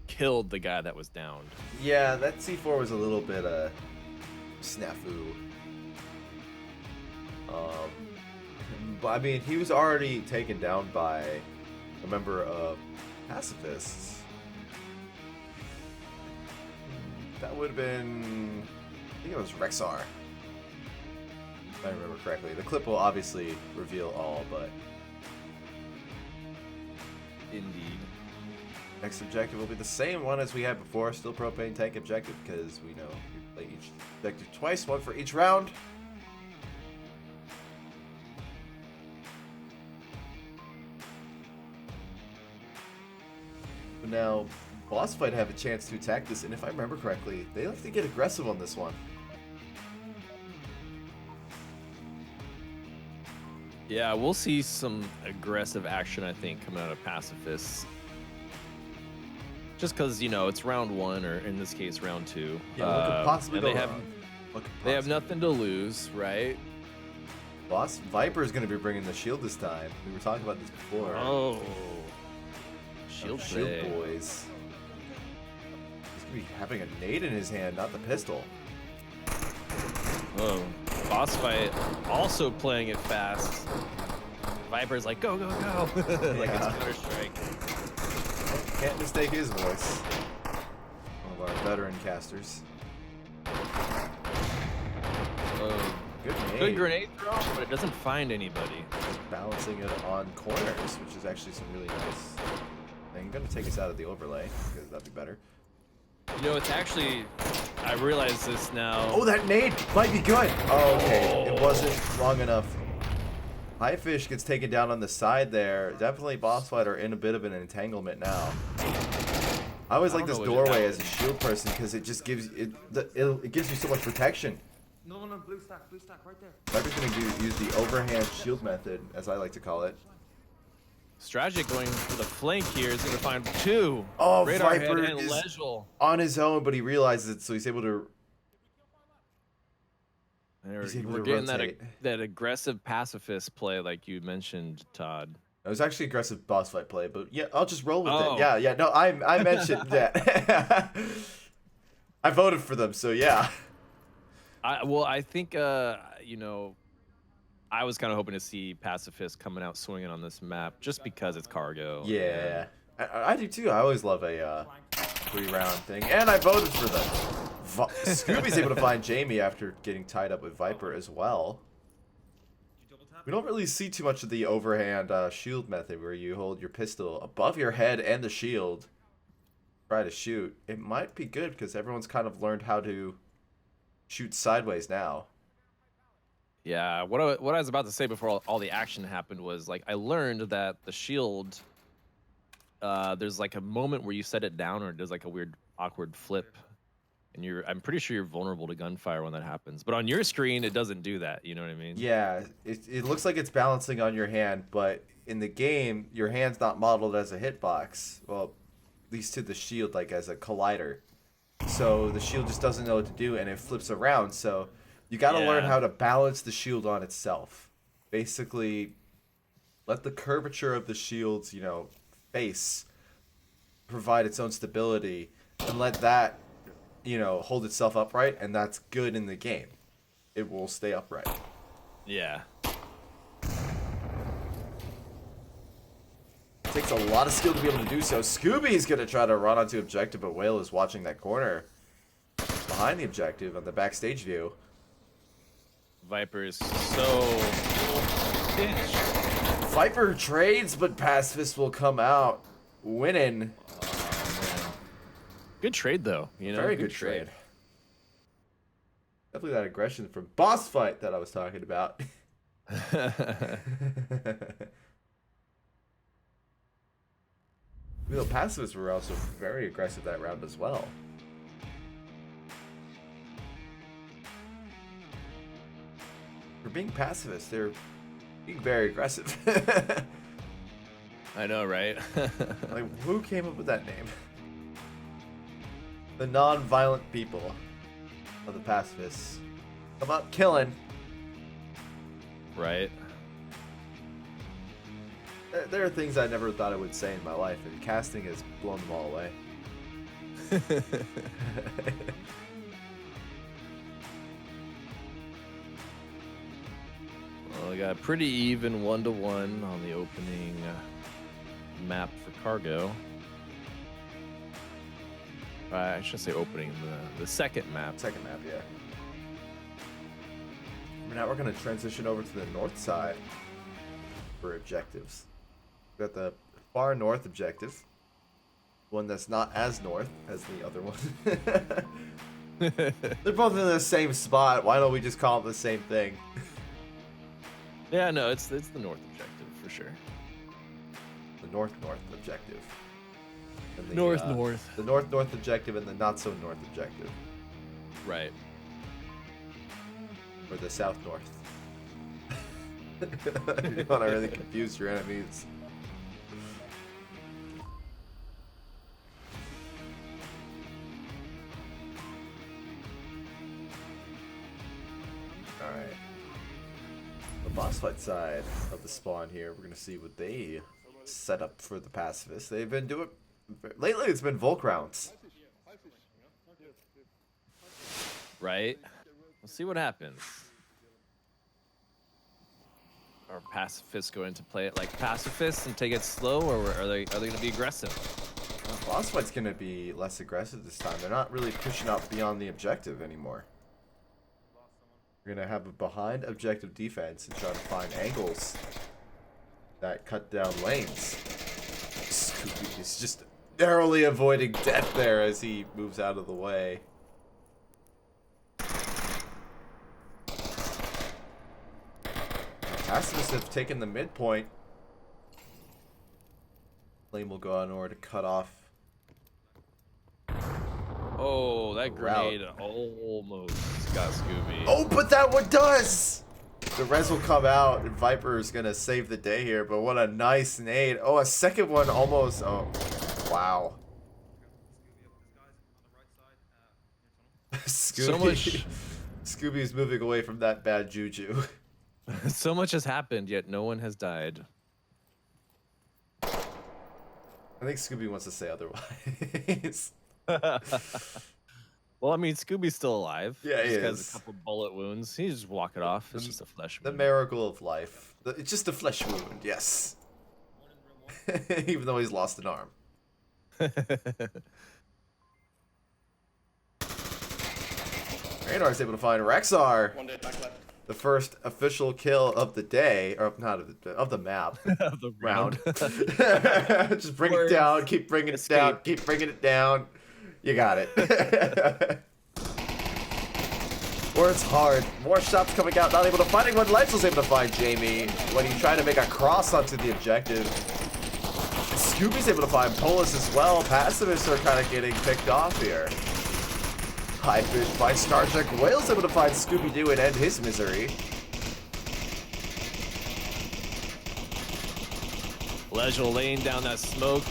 killed the guy that was downed. Yeah, that C4 was a little bit snafu. But I mean, he was already taken down by a member of Pacifists. That would have been, I think it was Rexar, if I remember correctly. The clip will obviously reveal all, but Indeed. next objective will be the same one as we had before, still propane tank objective, because we know we play each objective twice, one for each round. Now, BossFight have a chance to attack this, and if I remember correctly, they have to get aggressive on this one. Yeah, we'll see some aggressive action, I think, coming out of Pacifists. Just because, you know, it's round 1, or in this case, round 2. Yeah, what could possibly and go wrong? They have nothing to lose, right? Boss Viper is going to be bringing the shield this time. We were talking about this before. Oh. Shield boys. He's going to be having a nade in his hand, not the pistol. Oh. BossFight also playing it fast. Viper's like, go, go, go. Like it's Counter-Strike. Can't mistake his voice. One of our veteran casters. Oh. Good grenade throw, but it doesn't find anybody. Just balancing it on corners, which is actually some really nice thing. Gonna take us out of the overlay, because that'd be better. You know, it's actually, I realize this now. Oh, that nade might be good. Oh, okay. It wasn't long enough. High Fish gets taken down on the side there. Definitely BossFight are in a bit of an entanglement now. I always like this doorway as a shield person because it just gives it gives you so much protection. No, blue stack right there. Viper's gonna use the overhand shield method, as I like to call it. Strategic going for the flank here is going to find 2. Oh, Radar Viper head and is Legel. on his own, but he realizes it, so he's able to. We're getting that aggressive pacifist play like you mentioned, Todd. It was actually aggressive boss fight play, but yeah, I'll just roll with it. Yeah, no, I mentioned that. I voted for them, so yeah. I think you know, I was kind of hoping to see Pacifist coming out swinging on this map just because it's cargo. Yeah, I do too. I always love a 3-round thing, and I voted for them. Scooby's able to find Jamie after getting tied up with Viper as well. We don't really see too much of the overhand shield method where you hold your pistol above your head and the shield, try to shoot. It might be good because everyone's kind of learned how to shoot sideways now. Yeah, what I was about to say before all the action happened was, like, I learned that the shield, there's like a moment where you set it down or it does like a weird awkward flip. And I'm pretty sure you're vulnerable to gunfire when that happens. But on your screen, it doesn't do that. You know what I mean? Yeah, it looks like it's balancing on your hand, but in the game, your hand's not modeled as a hitbox. Well, at least to the shield, like as a collider. So the shield just doesn't know what to do, and it flips around. So you got to learn how to balance the shield on itself. Basically, let the curvature of the shield's, you know, face provide its own stability, and let that, you know, hold itself upright, and that's good in the game. It will stay upright. Yeah. It takes a lot of skill to be able to do so. Scooby's going to try to run onto objective, but Whale is watching that corner behind the objective on the backstage view. Viper is so pinched. Viper trades, but Pacifist will come out winning. Good trade, though. You know, Very good trade. Definitely that aggression from BossFight that I was talking about. You know, Pacifists were also very aggressive that round as well. For being pacifists, they're being very aggressive. I know, right? Like, who came up with that name? The non-violent people of the pacifists come out killing. Right. There are things I never thought I would say in my life, and casting has blown them all away. Well, we got a pretty even 1-1 on the opening map for cargo. I should say opening, the second map. Second map, yeah. Now we're going to transition over to the north side for objectives. We got the far north objective, one that's not as north as the other one. They're both in the same spot. Why don't we just call them the same thing? Yeah, no, it's the north objective for sure. The north objective. And the, north. The north objective and the not so north objective. Right. Or the south north. You want to really confuse your enemies. Alright. The boss fight side of the spawn here, we're gonna see what they set up for the pacifists. They've been doing lately. It's been Volk rounds. Right? We'll see what happens. Are pacifists going to play it like pacifists and take it slow, or are they going to be aggressive? Boss fight's gonna be less aggressive this time. They're not really pushing out beyond the objective anymore. We're gonna have a behind objective defense and try to find angles that cut down lanes. Scooby is just narrowly avoiding death there as he moves out of the way. Pacifists have taken the midpoint. Lane will go on in order to cut off. Oh, that grenade almost got Scooby. Oh, but that one does! The res will come out, and Viper is going to save the day here, but what a nice nade. Oh, a second one almost. Oh, wow. Scooby. So much. Scooby's moving away from that bad juju. So much has happened, yet no one has died. I think Scooby wants to say otherwise. Well, I mean, Scooby's still alive. Yeah, he just has is. a couple bullet wounds. He just walk it off. It's just a flesh The wound. miracle of life. It's just a flesh wound, yes. Even though he's lost an arm. Radar is able to find Rexar. One dead, back left. The first official kill of the day, or not of the map. Of the Round. round. Just bring it down, keep bringing it down, keep bringing it down. You got it. Works hard. More shots coming out, not able to find anyone. Lights was able to find Jamie when he tried to make a cross onto the objective. And Scooby's able to find Polis as well. Pacifists are kind of getting picked off here. High fish by Star Trek. Whale's able to find Scooby-Doo and end his misery. Legel laying down that smoke.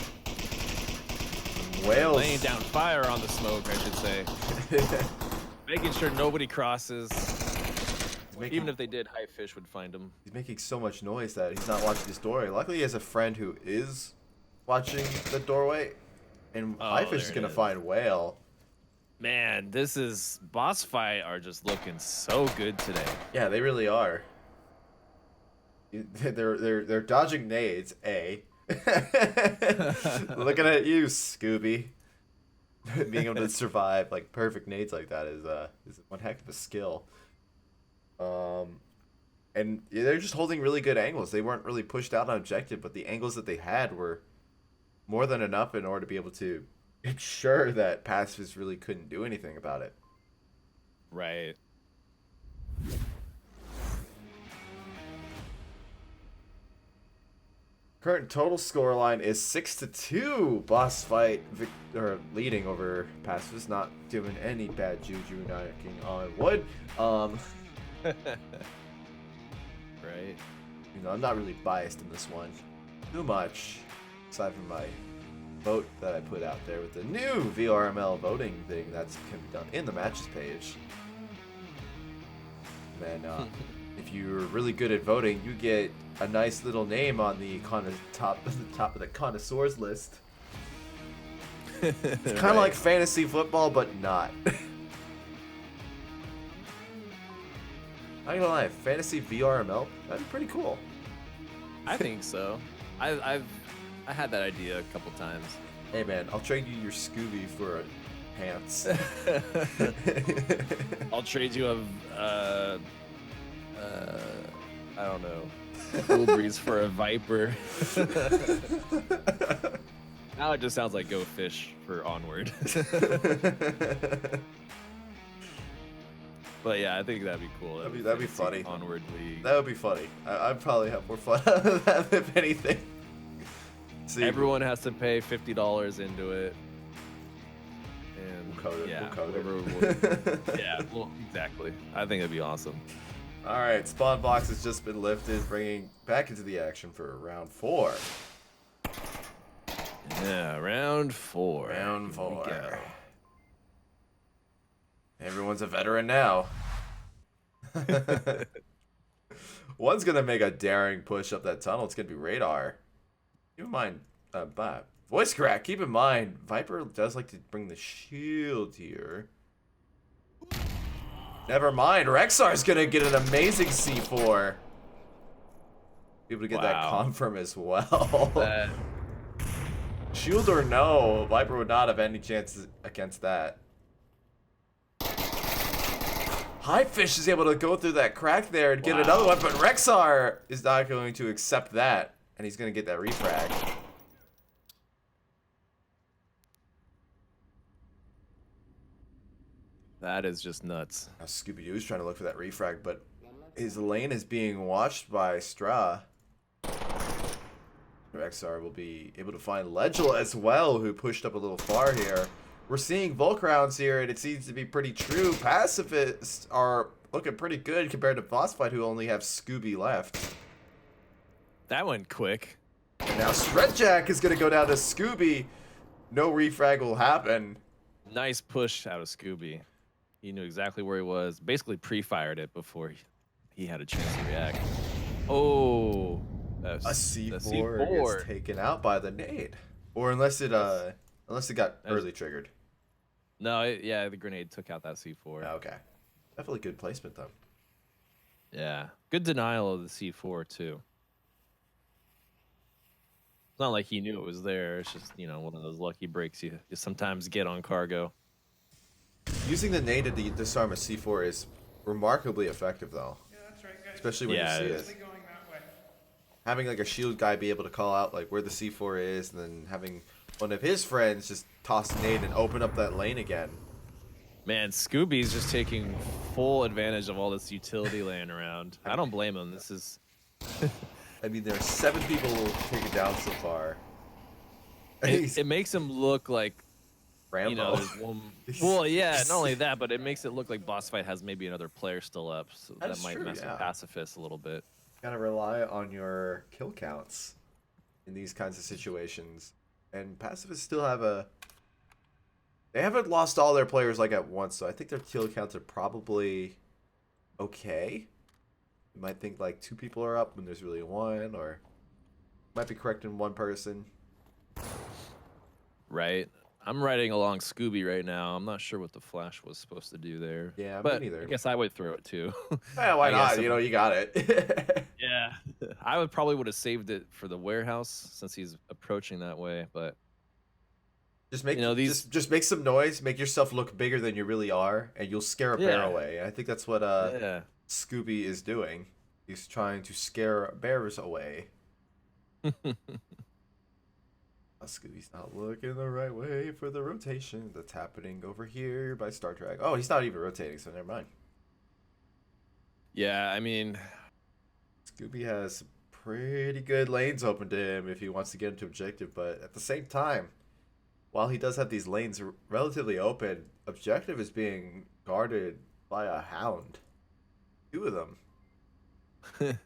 Whales. Laying down fire on the smoke, I should say. Making sure nobody crosses. Even if they did, High Fish would find him. He's making so much noise that he's not watching his doorway. Luckily, he has a friend who is watching the doorway. And High Fish is going to find Whale. Man, this is boss fight are just looking so good today. Yeah, they really are. They're dodging nades, A. Looking at you, Scooby. Being able to survive like perfect nades like that is one heck of a skill. And they're just holding really good angles. They weren't really pushed out on objective, but the angles that they had were more than enough in order to be able to ensure that pacifists really couldn't do anything about it. Right. Current total scoreline is 6-2. Boss fight leading over pacifists, not doing any bad juju, knocking on wood. Right. You know, I'm not really biased in this one too much, aside from my vote that I put out there with the new VRML voting thing that can be done in the matches page. And then, if you're really good at voting, you get a nice little name on the top of the connoisseurs list. It's kind of like fantasy football, but not. Not gonna lie, fantasy VRML, that'd be pretty cool. I think so. I had that idea a couple times. Hey man, I'll trade you your Scooby for pants. I'll trade you I don't know, Cool Breeze for a Viper. Now it just sounds like Go Fish for Onward. But yeah, I think that'd be cool. That'd be funny. Onward League. That would be funny. I'd probably have more fun out of that if anything. See, Everyone has to pay $50 into it. And We'll code it, yeah, we'll code it. whoever would- yeah, well, exactly. I think it'd be awesome. All right, spawn box has just been lifted, bringing back into the action for round 4. Yeah, round 4. Round Here we 4. go. Everyone's a veteran now. One's gonna make a daring push up that tunnel. It's gonna be Radar. Keep in mind, voice crack. Keep in mind, Viper does like to bring the shield here. Never mind, Rexar's gonna get an amazing C4. Be able to get that confirm as well. Shield or no, Viper would not have any chances against that. Highfish is able to go through that crack there and get another one, but Rexar is not going to accept that, and he's going to get that refrag. That is just nuts. Now Scooby-Doo is trying to look for that refrag, but his lane is being watched by Stra. Rexar will be able to find Legel as well, who pushed up a little far here. We're seeing Volk rounds here, and it seems to be pretty true. Pacifists are looking pretty good compared to BossFight, who only have Scooby left. That went quick. And now Shredjack is going to go down to Scooby. No refrag will happen. Nice push out of Scooby. He knew exactly where he was. Basically pre-fired it before he had a chance to react. Oh, A C4 gets taken out by the nade, or unless it got early triggered. No, yeah, the grenade took out that C4. Okay, definitely good placement though. Yeah, good denial of the C4 too. It's not like he knew it was there. It's just, you know, one of those lucky breaks you sometimes get on cargo. Using the nade to disarm a C4 is remarkably effective though. Yeah, that's right, guys. Especially when you see it. Going that way. Having like a shield guy be able to call out like where the C4 is, and then having one of his friends just toss a nade and open up that lane again. Man, Scooby's just taking full advantage of all this utility laying around. I don't blame him. This is... I mean, there are 7 people taken down so far. It makes him look like, Rambo. you know, there's one... Well, yeah, not only that, but it makes it look like BossFight has maybe another player still up, so that might mess with Pacifists a little bit. Gotta rely on your kill counts in these kinds of situations. And Pacifists still have a... They haven't lost all their players like at once, so I think their kill counts are probably okay. You might think like 2 people are up when there's really 1, or might be correcting 1 person. Right. I'm riding along Scooby right now. I'm not sure what the flash was supposed to do there. Yeah, but me neither. I guess I would throw it too. Yeah, why not? You know, you got it. Yeah. I probably would have saved it for the warehouse since he's approaching that way, but just make, you know, just make some noise, make yourself look bigger than you really are, and you'll scare a bear away. I think that's what Scooby is doing. He's trying to scare bears away. Scooby's not looking the right way for the rotation that's happening over here by Star Trek. Oh, he's not even rotating, so never mind. Yeah, I mean, Scooby has pretty good lanes open to him if he wants to get into objective, but at the same time, while he does have these lanes relatively open, objective is being guarded by a hound. 2 of them.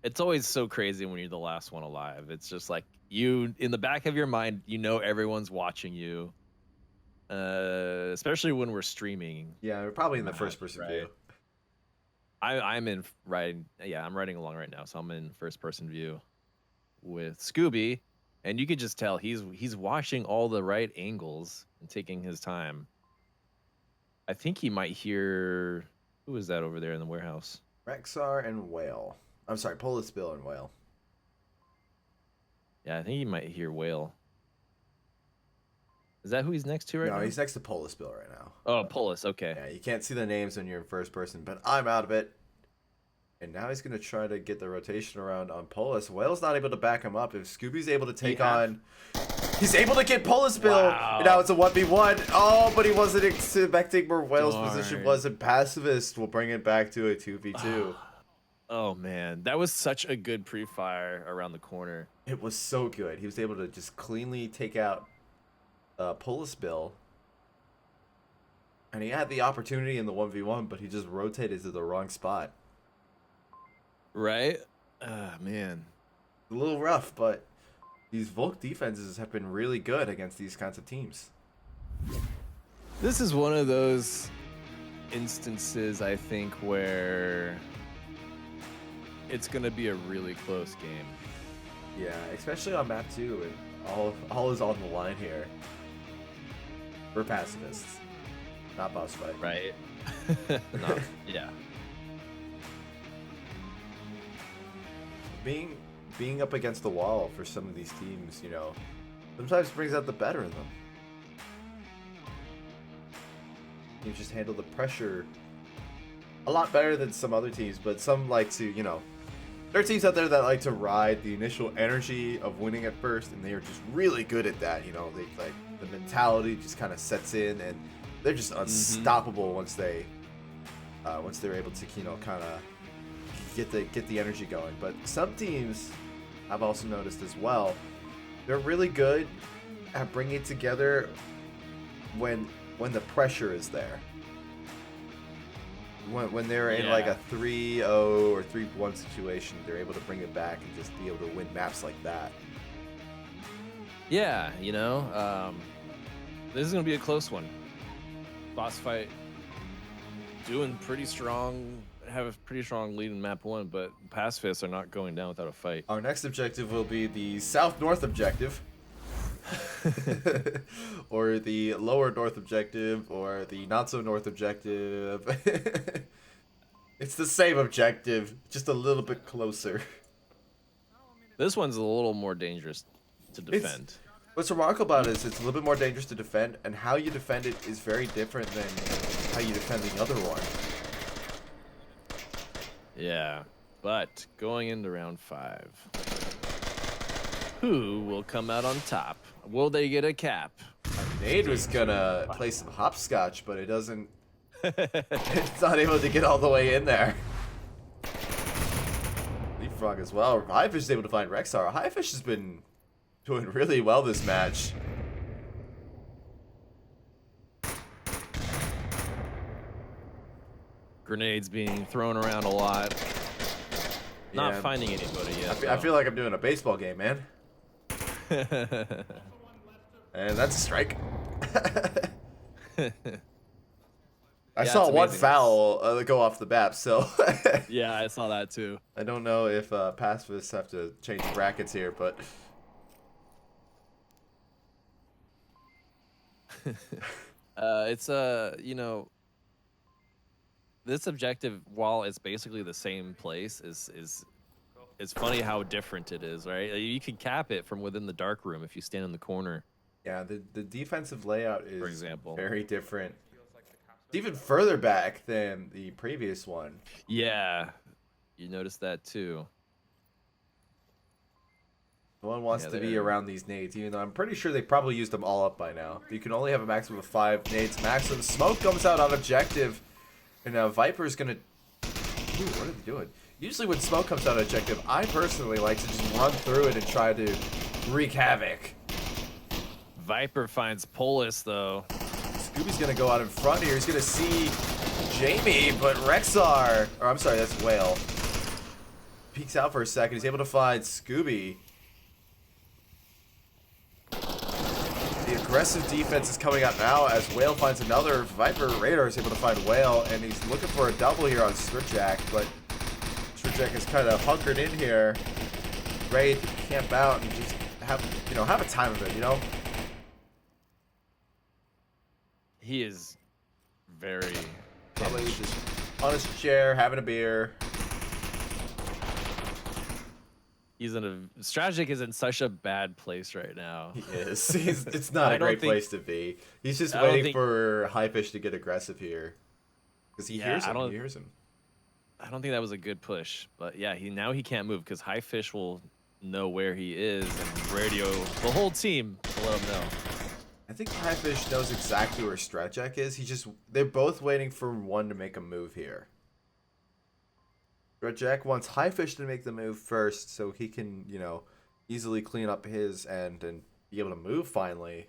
It's always so crazy when you're the last one alive. It's just like you, in the back of your mind, you know everyone's watching you. Especially when we're streaming. Yeah, we're probably in the first person view. I'm in riding. Yeah, I'm riding along right now, so I'm in first person view with Scooby, and you could just tell he's watching all the right angles and taking his time. I think he might hear, who is that over there in the warehouse? Rexar and Whale. I'm sorry, Polis Bill and Whale. Yeah, I think he might hear Whale. Is that who he's next to right now? No, he's next to Polis Bill right now. Oh, Polis, okay. Yeah, you can't see the names when you're in first person, but I'm out of it. And now he's going to try to get the rotation around on Polis. Whale's not able to back him up. If Scooby's able to take on... He's able to get Polis Bill. Wow. And now it's a 1v1. Oh, but he wasn't expecting where Whale's position was. And Pacifist will bring it back to a 2v2. Oh, man. That was such a good pre-fire around the corner. It was so good. He was able to just cleanly take out Polis Bill. And he had the opportunity in the 1v1, but he just rotated to the wrong spot. Right? Ah, man. A little rough, but these Volk defenses have been really good against these kinds of teams. This is one of those instances, I think, where it's going to be a really close game. Yeah, especially on map 2, and all is on the line here. For Pacifists, not BossFight. Right? Yeah. Being up against the wall for some of these teams, you know, sometimes brings out the better in them. You just handle the pressure a lot better than some other teams, but some like to, you know, there are teams out there that like to ride the initial energy of winning at first, and they are just really good at that. You know, they like the mentality just kind of sets in, and they're just unstoppable once they're able to, you know, kind of get the energy going. But some teams, I've also noticed as well, they're really good at bringing it together when the pressure is there. When they're in like a 3-0 or 3-1 situation, they're able to bring it back and just be able to win maps like that. Yeah, you know, this is going to be a close one. BossFight doing pretty strong, have a pretty strong lead in map 1, but Pacifists are not going down without a fight. Our next objective will be the south-north objective. Or the lower north objective, or the not so north objective. It's the same objective, just a little bit closer. This one's a little more dangerous to defend. What's remarkable about it is it's a little bit more dangerous to defend, and how you defend it is very different than how you defend the other one. Yeah, but going into round 5, who will come out on top? Will they get a cap? Nade was gonna play some hopscotch, but it doesn't. It's not able to get all the way in there. Leapfrog as well. Highfish is able to find Rexar. Highfish has been doing really well this match. Grenades being thrown around a lot. Not Yeah. finding anybody yet. I feel like I'm doing a baseball game, man. And that's a strike. I saw it's one amazing. foul go off the bat, so Yeah, I saw that too. I don't know if pacifists have to change brackets here, but It's you know, this objective, while it's basically the same place, is it's funny how different it is, right? You can cap it from within the dark room if you stand in the corner. yeah, the defensive layout is For example. very different. It's even further back than the previous one. Yeah, you noticed that too. No one wants Yeah, to be they're- around these nades, even though I'm pretty sure they probably used them all up by now. You can only have a maximum of 5 nades maximum. Smoke comes out on objective, and now Viper's gonna. Ooh, what are they doing? Usually when smoke comes out on objective, I personally like to just run through it and try to wreak havoc. Viper finds Polis though. Scooby's gonna go out in front here. He's gonna see Jamie, but Rexar, or I'm sorry, that's Whale. Peeks out for a second. He's able to find Scooby. The aggressive defense is coming out now as Whale finds another. Viper Radar is able to find Whale, and he's looking for a double here on Stripjack, but Stripjack is kind of hunkered in here, ready to camp out and just have a time of it, you know? He is very Probably just on his chair, having a beer. He's in a Strategic is in such a bad place right now. He is. It's not I a don't great think- place to be. He's just I don't waiting think- for Highfish to get aggressive here. Because he Yeah, hears I him. don't- He hears him. I don't think that was a good push, but yeah, now he can't move because Highfish will know where he is and radio the whole team to let him know. I think Highfish knows exactly where Stratjack is. They're both waiting for one to make a move here. Stratjack wants Highfish to make the move first so he can, easily clean up his end and be able to move finally.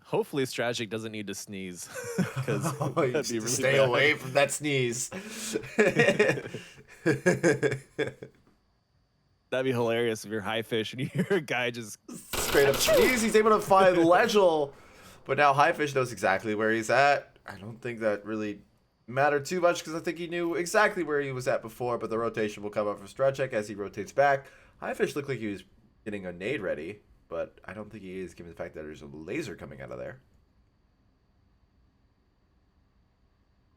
Hopefully, Stragic doesn't need to sneeze because Oh, you that'd be should really stay bad. away from that sneeze. That'd be hilarious if you're high fish and you hear a guy just Straight up sneeze. He's able to find Legel, but now Highfish knows exactly where he's at. I don't think that really mattered too much because I think he knew exactly where he was at before. But the rotation will come up for Stragic as he rotates back. Highfish looked like he was getting a nade ready, but I don't think he is, given the fact that there's a laser coming out of there.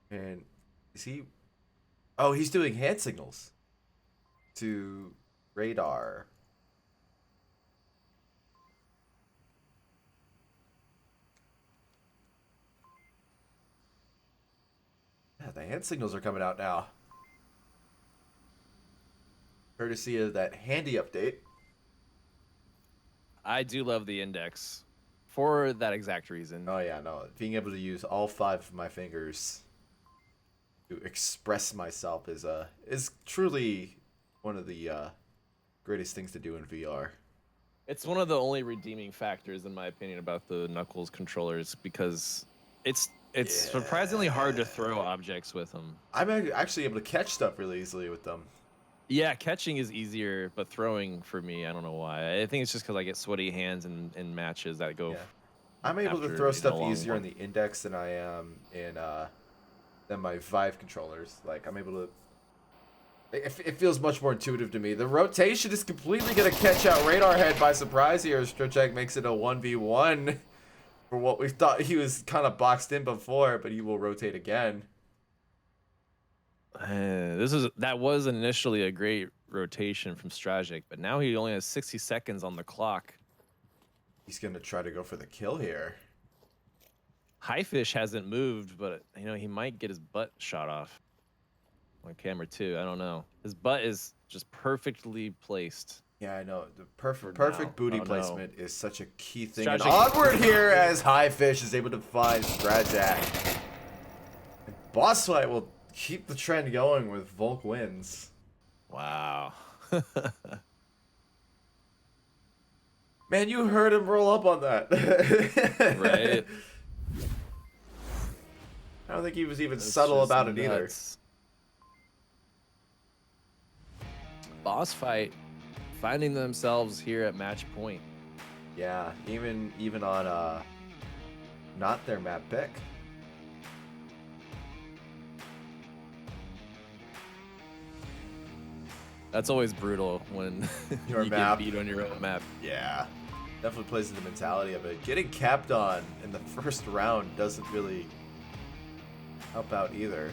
And is he? Oh, he's doing hand signals to radar. Yeah, the hand signals are coming out now. Courtesy of that handy update. I do love the index for that exact reason. Oh yeah, no. Being able to use all 5 of my fingers to express myself is truly one of the greatest things to do in VR. It's one of the only redeeming factors, in my opinion, about the Knuckles controllers because it's surprisingly hard to throw objects with them. I'm actually able to catch stuff really easily with them. Yeah, catching is easier, but throwing for me, I don't know why. I think it's just because I get sweaty hands in matches that go. Yeah. I'm able to after, throw you know, stuff a long easier one. in the index than I am in than my Vive controllers. Like I'm able to. It feels much more intuitive to me. The rotation is completely gonna catch out Radar Head by surprise here. Strachek makes it a 1v1 for what we thought he was kind of boxed in before, but he will rotate again. That was initially a great rotation from Stragic, but now he only has 60 seconds on the clock. He's gonna try to go for the kill here. Highfish hasn't moved, but you know he might get his butt shot off on camera too. I don't know. His butt is just perfectly placed. Yeah, I know. The now. perfect booty Oh, no. placement is such a key thing. Stragic- And onward here as Highfish is able to find Strajak. And BossFight will keep the trend going with Volk wins. Wow. Man, you heard him roll up on that. Right. I don't think he was even That's subtle just about it either. nuts. BossFight finding themselves here at match point. Yeah, even on not their map pick. That's always brutal when Your you map. get beat on your own map. Yeah, definitely plays into the mentality of it. Getting capped on in the first round doesn't really help out either.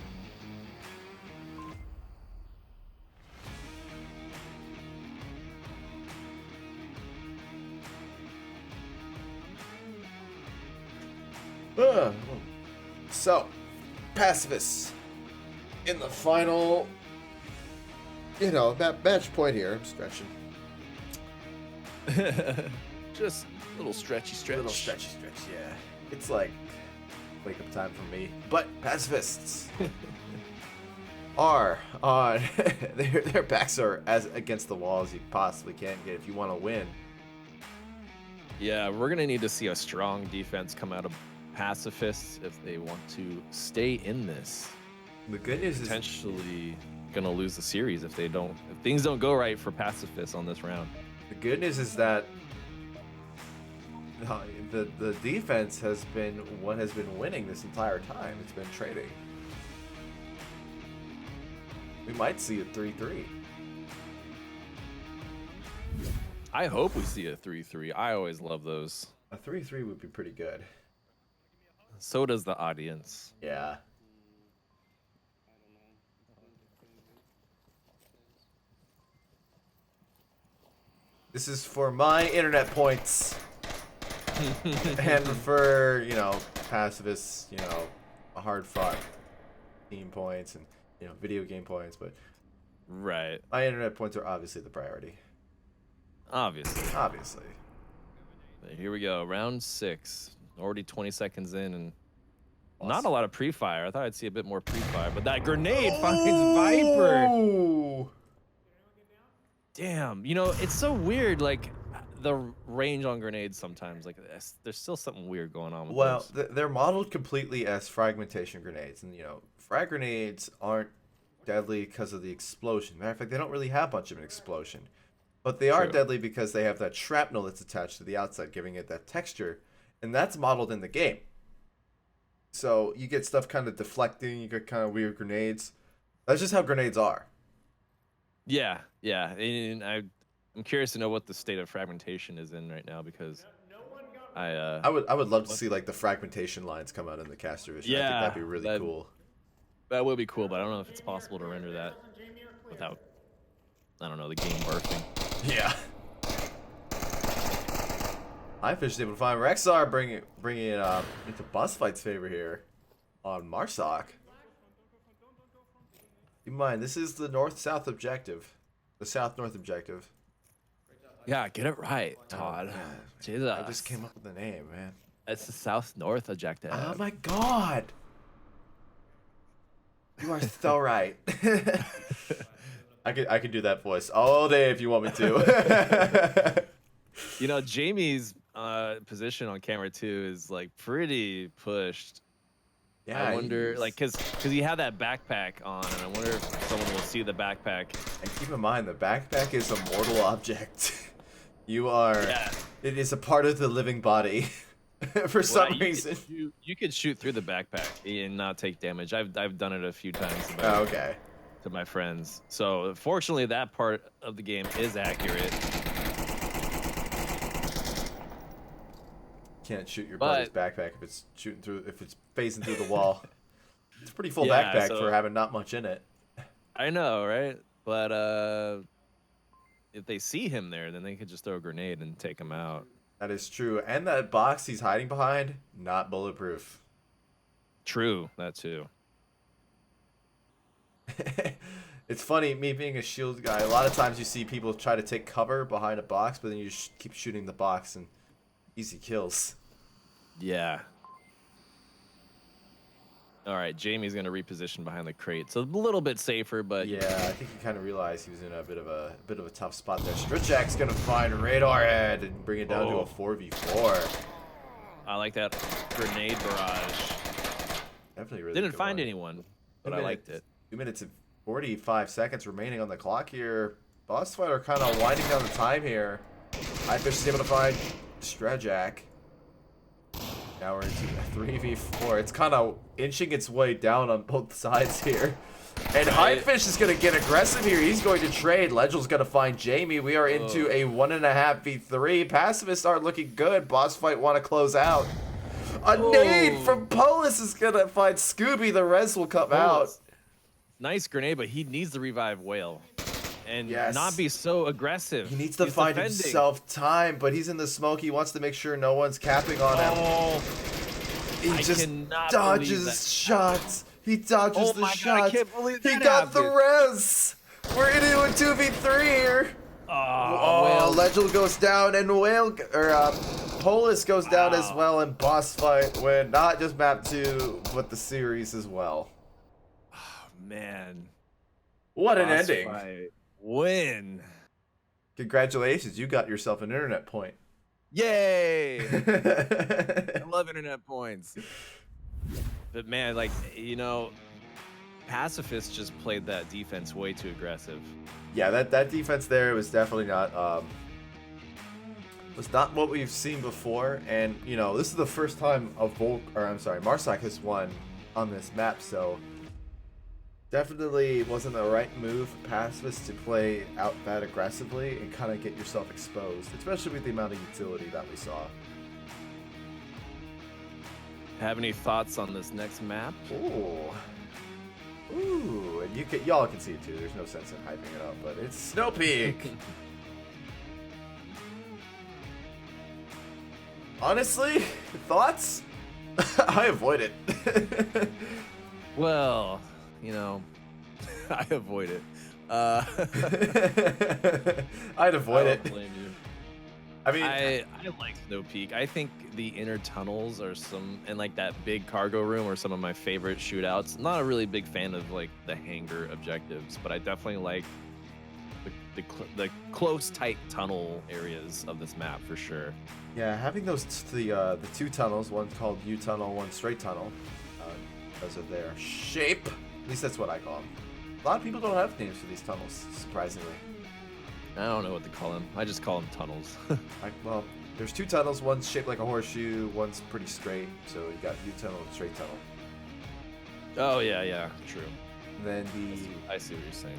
So, Pacifists in the final, match point here. I'm stretching. Just a little stretchy stretch. Little stretchy stretch, yeah. It's like wake up time for me. But pacifists are on their backs are as against the wall as you possibly can get if you want to win. Yeah, we're gonna need to see a strong defense come out of Pacifists if they want to stay in this. The good news is Potentially gonna lose the series if things don't go right for Pacifists on this round. that the defense has been what has been winning this entire time. It's been trading. We might see a 3-3. I hope we see a 3-3. I always love those. A 3-3 would be pretty good. So does the audience. Yeah. This is for my internet points. And for, pacifists, a hard fought team points and, video game points, but Right. my internet points are obviously the priority. Obviously. Obviously. Here we go. Round 6. Already 20 seconds in and not a lot of pre-fire. I thought I'd see a bit more pre-fire, but that grenade finds Viper. Ooh. Damn. It's so weird. Like, the range on grenades sometimes, like there's still something weird going on with Well, those. they're modeled completely as fragmentation grenades, and frag grenades aren't deadly because of the explosion. Matter of fact, they don't really have much of an explosion, but they are True. deadly because they have that shrapnel that's attached to the outside, giving it that texture, and that's modeled in the game. So you get stuff kind of deflecting, you get kind of weird grenades. That's just how grenades are. Yeah, and I'm curious to know what the state of fragmentation is in right now because I would love to see like the fragmentation lines come out in the caster vision. I think Yeah, that'd be really cool. that would be cool, but I don't know if it's possible to render that without, I don't know, the game burping. Yeah. I finished able to find Rexar bringing it into BossFight's favor here on Marsoc. Keep in mind, this is the north-south objective. The south-north objective. Yeah, get it right, Todd. Jesus. I just came up with the name, man. It's the south-north objective. Oh my god! You are so right. I could do that voice all day if you want me to. Jamie's position on camera 2 is like pretty pushed. Yeah, I wonder, like, cause you have that backpack on, and I wonder if someone will see the backpack. And keep in mind, the backpack is a mortal object. You are. Yeah. It is a part of the living body. For some reason. You could shoot through the backpack and not take damage. I've done it a few times. Oh, okay. To my friends. So fortunately, that part of the game is accurate. Can't shoot your buddy's backpack if it's phasing through the wall. It's a pretty full backpack for having not much in it. I know, right? But if they see him there, then they could just throw a grenade and take him out. That is true. And that box he's hiding behind, not bulletproof. True, that too. It's funny, me being a shield guy, a lot of times you see people try to take cover behind a box, but then you just keep shooting the box and easy kills. Yeah. All right, Jamie's gonna reposition behind the crate, so a little bit safer, but yeah, I think he kind of realized he was in a bit of a tough spot there. Stritchak's gonna find Radar Head and bring it down to a 4v4. I like that grenade barrage. Definitely really. Didn't find anyone, but I liked it. 2 minutes and 45 seconds remaining on the clock here. BossFight are kind of winding down the time here. Highfish is able to find Stretchak. Now we're into a 3v4. It's kind of inching its way down on both sides here. And Highfish is going to get aggressive here. He's going to trade. Legel's going to find Jamie. We are into a 1.5v3. Pacifists aren't looking good. BossFight want to close out. A nade from Polis is going to find Scooby. The res will come out. Nice grenade, but he needs to revive Whale. And not be so aggressive. He needs to find himself time, but he's in the smoke. He wants to make sure no one's capping on him. He just dodges shots. He dodges the shots. God, I can't believe that he got the res. We're into a 2v3 here. Legel goes down, and Polis goes down as well, and BossFight win not just map 2, but the series as well. Oh man, what an ending! Win. Congratulations, you got yourself an internet point. Yay! I love internet points. But man, like, Pacifists just played that defense way too aggressive. Yeah, that defense there was definitely not what we've seen before, and this is the first time Marsoc has won on this map, so definitely wasn't the right move for Pacifists to play out that aggressively and kind of get yourself exposed, especially with the amount of utility that we saw. Have any thoughts on this next map? Ooh, and y'all can see it too. There's no sense in hyping it up, but it's Snow Peak. Honestly, thoughts? I avoid it. Well, I avoid it. I'd avoid it. Blame you. I mean, I like Snow Peak. I think the inner tunnels are and like that big cargo room are some of my favorite shootouts. Not a really big fan of like the hangar objectives, but I definitely like the close, tight tunnel areas of this map for sure. Yeah, having the two tunnels, one called U tunnel, one straight tunnel, because of their shape. At least that's what I call them. A lot of people don't have names for these tunnels, surprisingly. I don't know what to call them. I just call them tunnels. Well, there's two tunnels. One's shaped like a horseshoe. One's pretty straight. So you got U tunnel and straight tunnel. Oh yeah, true. And then I see what you're saying.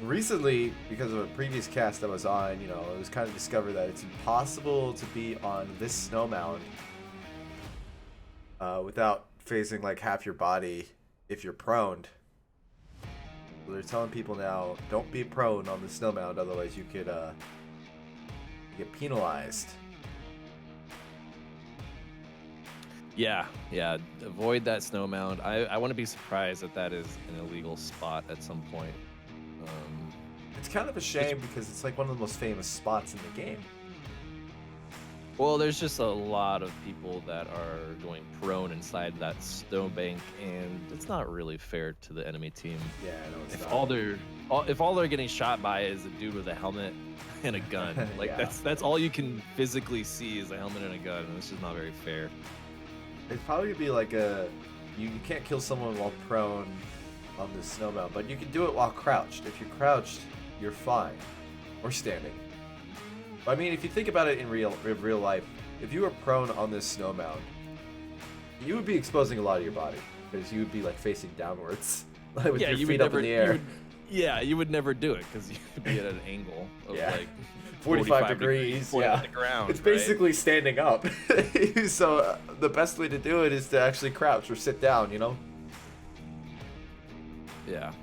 recently, because of a previous cast I was on, you know, it was kind of discovered that it's impossible to be on this snow mound without facing like half your body if you're prone. So they're telling people now, don't be prone on the snow mound, otherwise you could get penalized. Yeah. Avoid that snow mound. I want to be surprised that is an illegal spot at some point. It's kind of a shame because it's like one of the most famous spots in the game. Well, there's just a lot of people that are going prone inside that snowbank, and it's not really fair to the enemy team. Yeah, I know it's If all they're getting shot by is a dude with a helmet and a gun, like Yeah. that's all you can physically see is a helmet and a gun, and it's just not very fair. It'd probably be like you can't kill someone while prone on the snow mound, but you can do it while crouched. If you're crouched, you're fine, or standing. I mean, if you think about it in real life, if you were prone on this snow mound, you would be exposing a lot of your body because you would be like facing downwards, like with your feet up in the air. You would never do it because you'd be at an angle of like 45 degrees. pointing Yeah, at the ground. it's basically standing up. So the best way to do it is to actually crouch or sit down. You know. Yeah.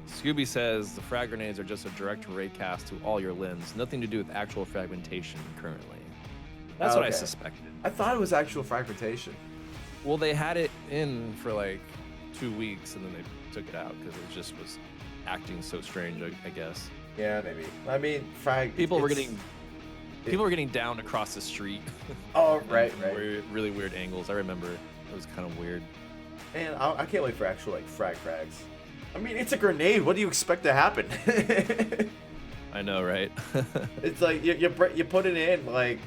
Scooby says the frag grenades are just a direct ray cast to all your limbs, nothing to do with actual fragmentation currently. That's what I Okay. suspected. I thought it was actual fragmentation. Well, they had it in for like 2 weeks and then they took it out because it just was acting so strange, I guess. Yeah, maybe. I mean, People were getting downed across the street. Oh, right. Really weird angles. I remember it was kind of weird. And I can't wait for actual like frags. I mean, it's a grenade. What do you expect to happen? I know, right? It's like you put it in like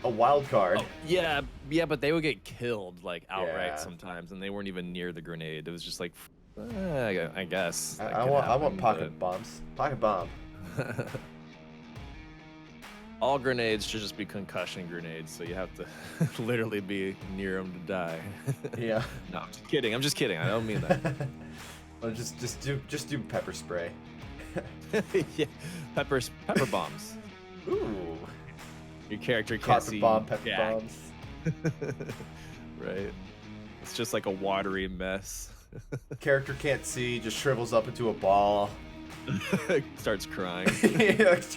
a wild card. Oh, yeah, but they would get killed like outright Yeah. sometimes, and they weren't even near the grenade. It was just like, I guess. that I could want happen, pocket bombs. Pocket bomb. but- All grenades should just be concussion grenades, so you have to literally be near them to die. Yeah. No, I'm just kidding. I don't mean that. Well, just do pepper spray. Yeah, pepper bombs. Ooh. Your character can't Carpet see bomb, pepper jack. bombs. Right. It's just like a watery mess. Character can't see, just shrivels up into a ball. Starts crying.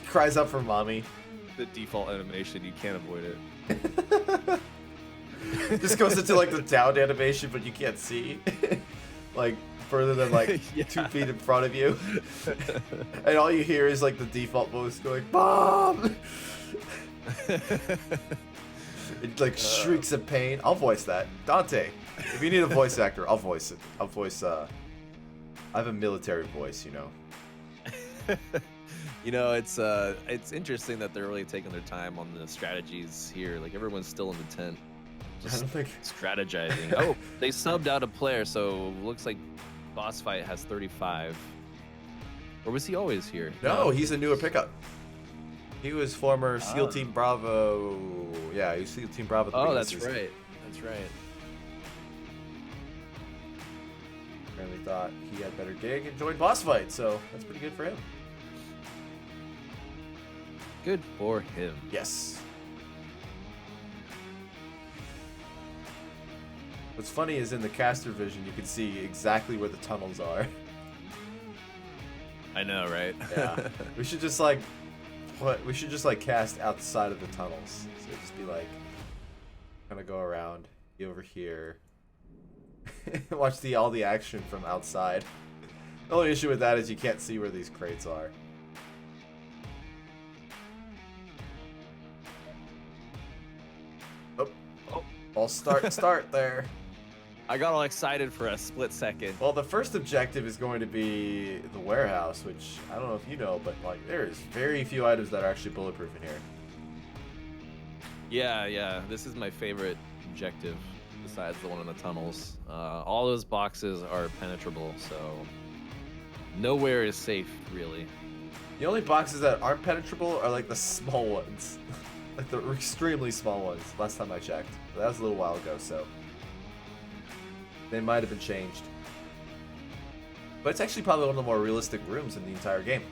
Cries out for mommy. The default animation, you can't avoid it. Just goes into like the down animation, but you can't see. Like further than like Yeah. 2 feet in front of you. And all you hear is like the default voice going, "Bomb!" It like shrieks of pain. I'll voice that. Dante, if you need a voice actor, I'll voice it. I have a military voice, you know. You know, it's interesting that they're really taking their time on the strategies here. Like everyone's still in the tent, I just don't think. strategizing. Oh, they subbed out a player, so looks like BossFight has 35. Or was he always here? No, he's a newer pickup. He was former SEAL Team Bravo. Yeah, he was SEAL Team Bravo. at the Oh, beginning of that's the season. right. That's right. Apparently thought he had a better gig and joined BossFight, so that's pretty good for him. Good for him. Yes. What's funny is in the caster vision, you can see exactly where the tunnels are. I know, right? Yeah. We should just like cast outside of the tunnels. So it'd just be like, kind of go around, be over here, watch all the action from outside. The only issue with that is you can't see where these crates are. Oh, I'll start there. I got all excited for a split second. Well, the first objective is going to be the warehouse, which I don't know if you know, but like there's very few items that are actually bulletproof in here. Yeah. This is my favorite objective, besides the one in the tunnels. All those boxes are penetrable, so nowhere is safe, really. The only boxes that aren't penetrable are like the small ones. Like the extremely small ones, last time I checked. That was a little while ago, so they might have been changed. But it's actually probably one of the more realistic rooms in the entire game.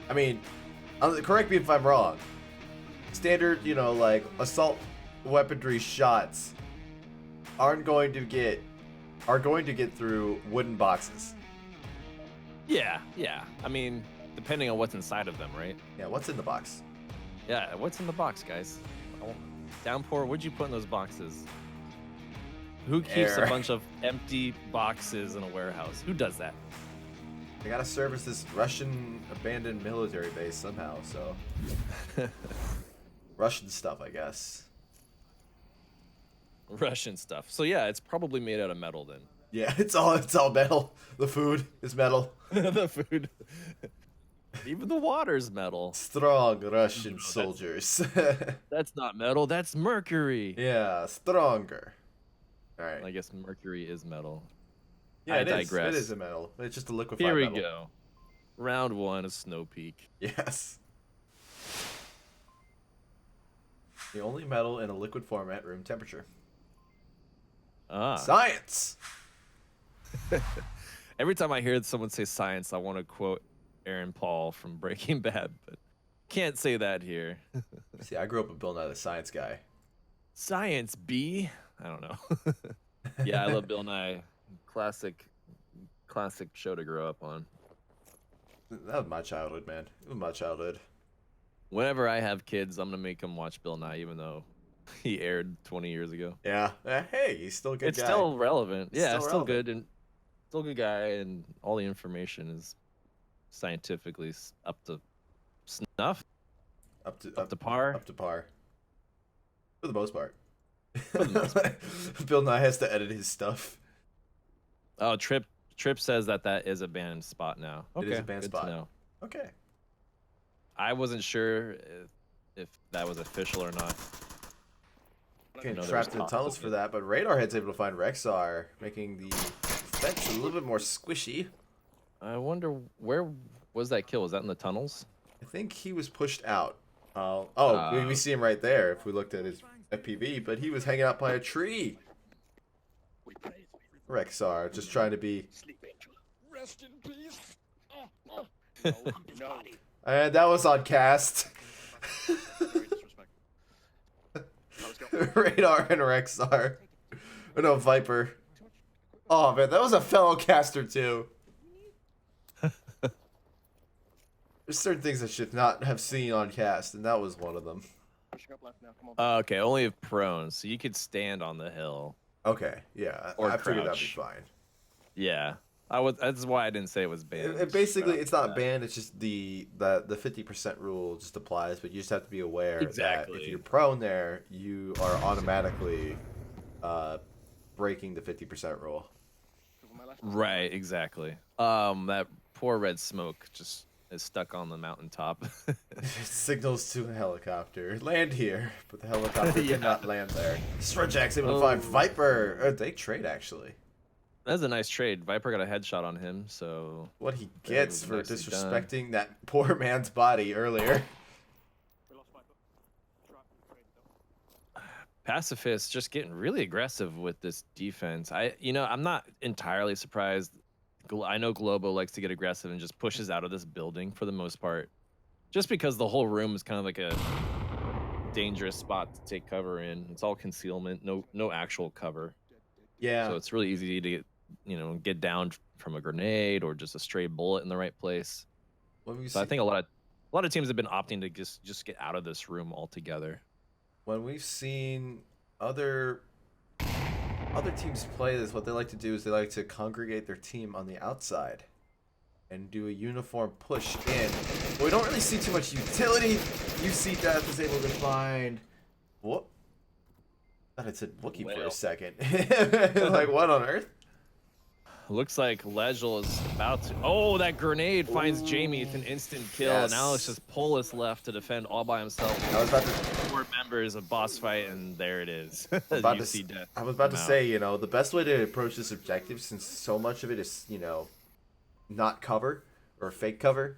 I mean, correct me if I'm wrong. Standard, you know, like assault weaponry shots are going to get through wooden boxes. Yeah. I mean, depending on what's inside of them, right? Yeah, what's in the box? Yeah, what's in the box, guys? Downpour, what'd you put in those boxes? Who keeps Air. a bunch of empty boxes in a warehouse? Who does that? They gotta service this Russian abandoned military base somehow, so Russian stuff, I guess. Russian stuff. So yeah, it's probably made out of metal then. Yeah, it's all metal. The food is metal. The food. Even the water's metal. Strong Russian soldiers. That's not metal, that's mercury. Yeah, stronger. All right. I guess mercury is metal. Yeah, I it is. digress. It is a metal. It's just a liquefied Here we metal. go. Round 1 of Snow Peak. Yes. The only metal in a liquid form at room temperature. Ah. Science. Every time I hear someone say science, I want to quote Aaron Paul from Breaking Bad, but can't say that here. See, I grew up with Bill Nye the Science Guy. Science, B? I don't know. Yeah, I love Bill Nye. Classic show to grow up on. That was my childhood, man. It was my childhood. Whenever I have kids, I'm gonna make them watch Bill Nye, even though he aired 20 years ago. Yeah. Hey, he's still a good It's guy. still relevant. It's Yeah, still it's still relevant. good and still a good guy, and all the information is scientifically up to snuff, Up to par. Up to par. For the most part. For the most part. Bill Nye has to edit his stuff. Oh, Trip says that is a banned spot now. Okay, It is a banned good spot. to know. Okay. I wasn't sure if that was official or not. Getting know there trapped was in the talk. tunnels for that, but Radarhead's able to find Rexar, making the defense a little bit more squishy. I wonder where was that kill? Was that in the tunnels? I think he was pushed out. We see him right there if we looked at his FPV, but he was hanging out by a tree. Rexar, just trying to be... Rest in peace. No. And that was on cast. Radar and Rexar. Oh, no, Viper. Oh, man, that was a fellow caster, too. There's certain things I should not have seen on cast, and that was one of them. Pushing up left now. Come on. Okay, only if prone, so you could stand on the hill. Okay, yeah, Or I figured that'd be crouch. fine. Yeah, that's why I didn't say it was banned. Basically, it's not banned. It's just the 50% rule just applies, but you just have to be aware that Exactly. if you're prone there, you are automatically breaking the 50% rule. Right, exactly. That poor red smoke just is stuck on the mountaintop. It signals to a helicopter, land here, but the helicopter Yeah. cannot land there. Stretchak's able to find Viper. They trade actually. That's a nice trade. Viper got a headshot on him, so What he gets for nicely done. disrespecting that poor man's body earlier. We lost Viper. Try. Pacifists just getting really aggressive with this defense. I'm not entirely surprised. I know Globo likes to get aggressive and just pushes out of this building for the most part, just because the whole room is kind of like a dangerous spot to take cover in. It's all concealment, no actual cover. Yeah. So it's really easy to get down from a grenade or just a stray bullet in the right place. When we So I think a lot of teams have been opting to just get out of this room altogether. when we've seen other teams play this, what they like to do is they like to congregate their team on the outside and do a uniform push in. But we don't really see too much utility. UC Death is able to find thought it said Wookie for Well. a second. Like, what on earth? Looks like Legel is about to. Oh, that grenade finds Jamie. It's an instant kill. Yes. Now it's just Polis left to defend all by himself. I was about to. 4 members of BossFight, and there it is. I was about UC to, death I was about to come out. say, you know, the best way to approach this objective, since so much of it is, you know, not cover or fake cover,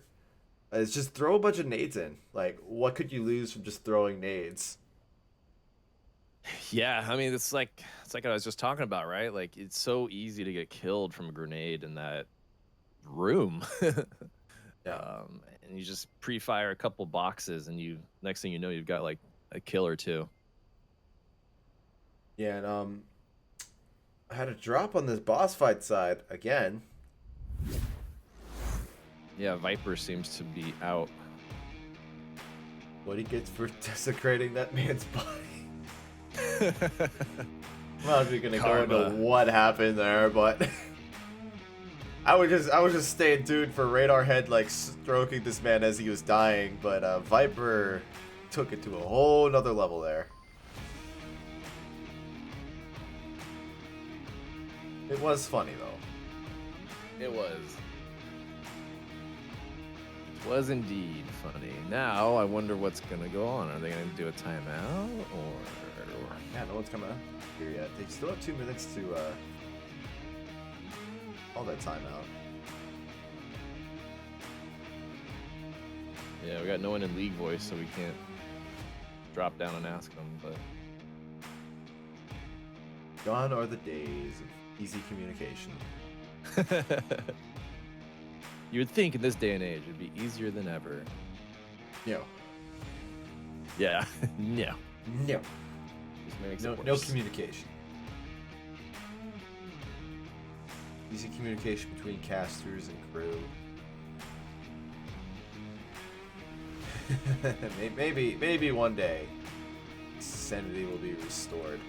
is just throw a bunch of nades in. Like, what could you lose from just throwing nades? Yeah, I mean, it's like what I was just talking about, right? Like, it's so easy to get killed from a grenade in that room. Yeah. And you just pre-fire a couple boxes, and you next thing you know, you've got like a kill or two. Yeah, and I had a drop on this boss fight side again. Yeah, Viper seems to be out. What he gets for desecrating that man's body. I'm not even gonna go into what happened there, but I was just staying tuned for Radar Head like stroking this man as he was dying, but Viper took it to a whole nother level there. It was funny though. It was. It was indeed funny. Now I wonder what's gonna go on. Are they gonna do a timeout or? Yeah, no one's coming out here yet. They still have 2 minutes to call that timeout. Yeah, we got no one in league voice, so we can't drop down and ask them. But Gone are the days of easy communication. you would think in this day and age it'd be easier than ever. No. Yeah, no. No. Just makes No, it no worse. communication. Easy communication between casters and crew. maybe one day sanity will be restored.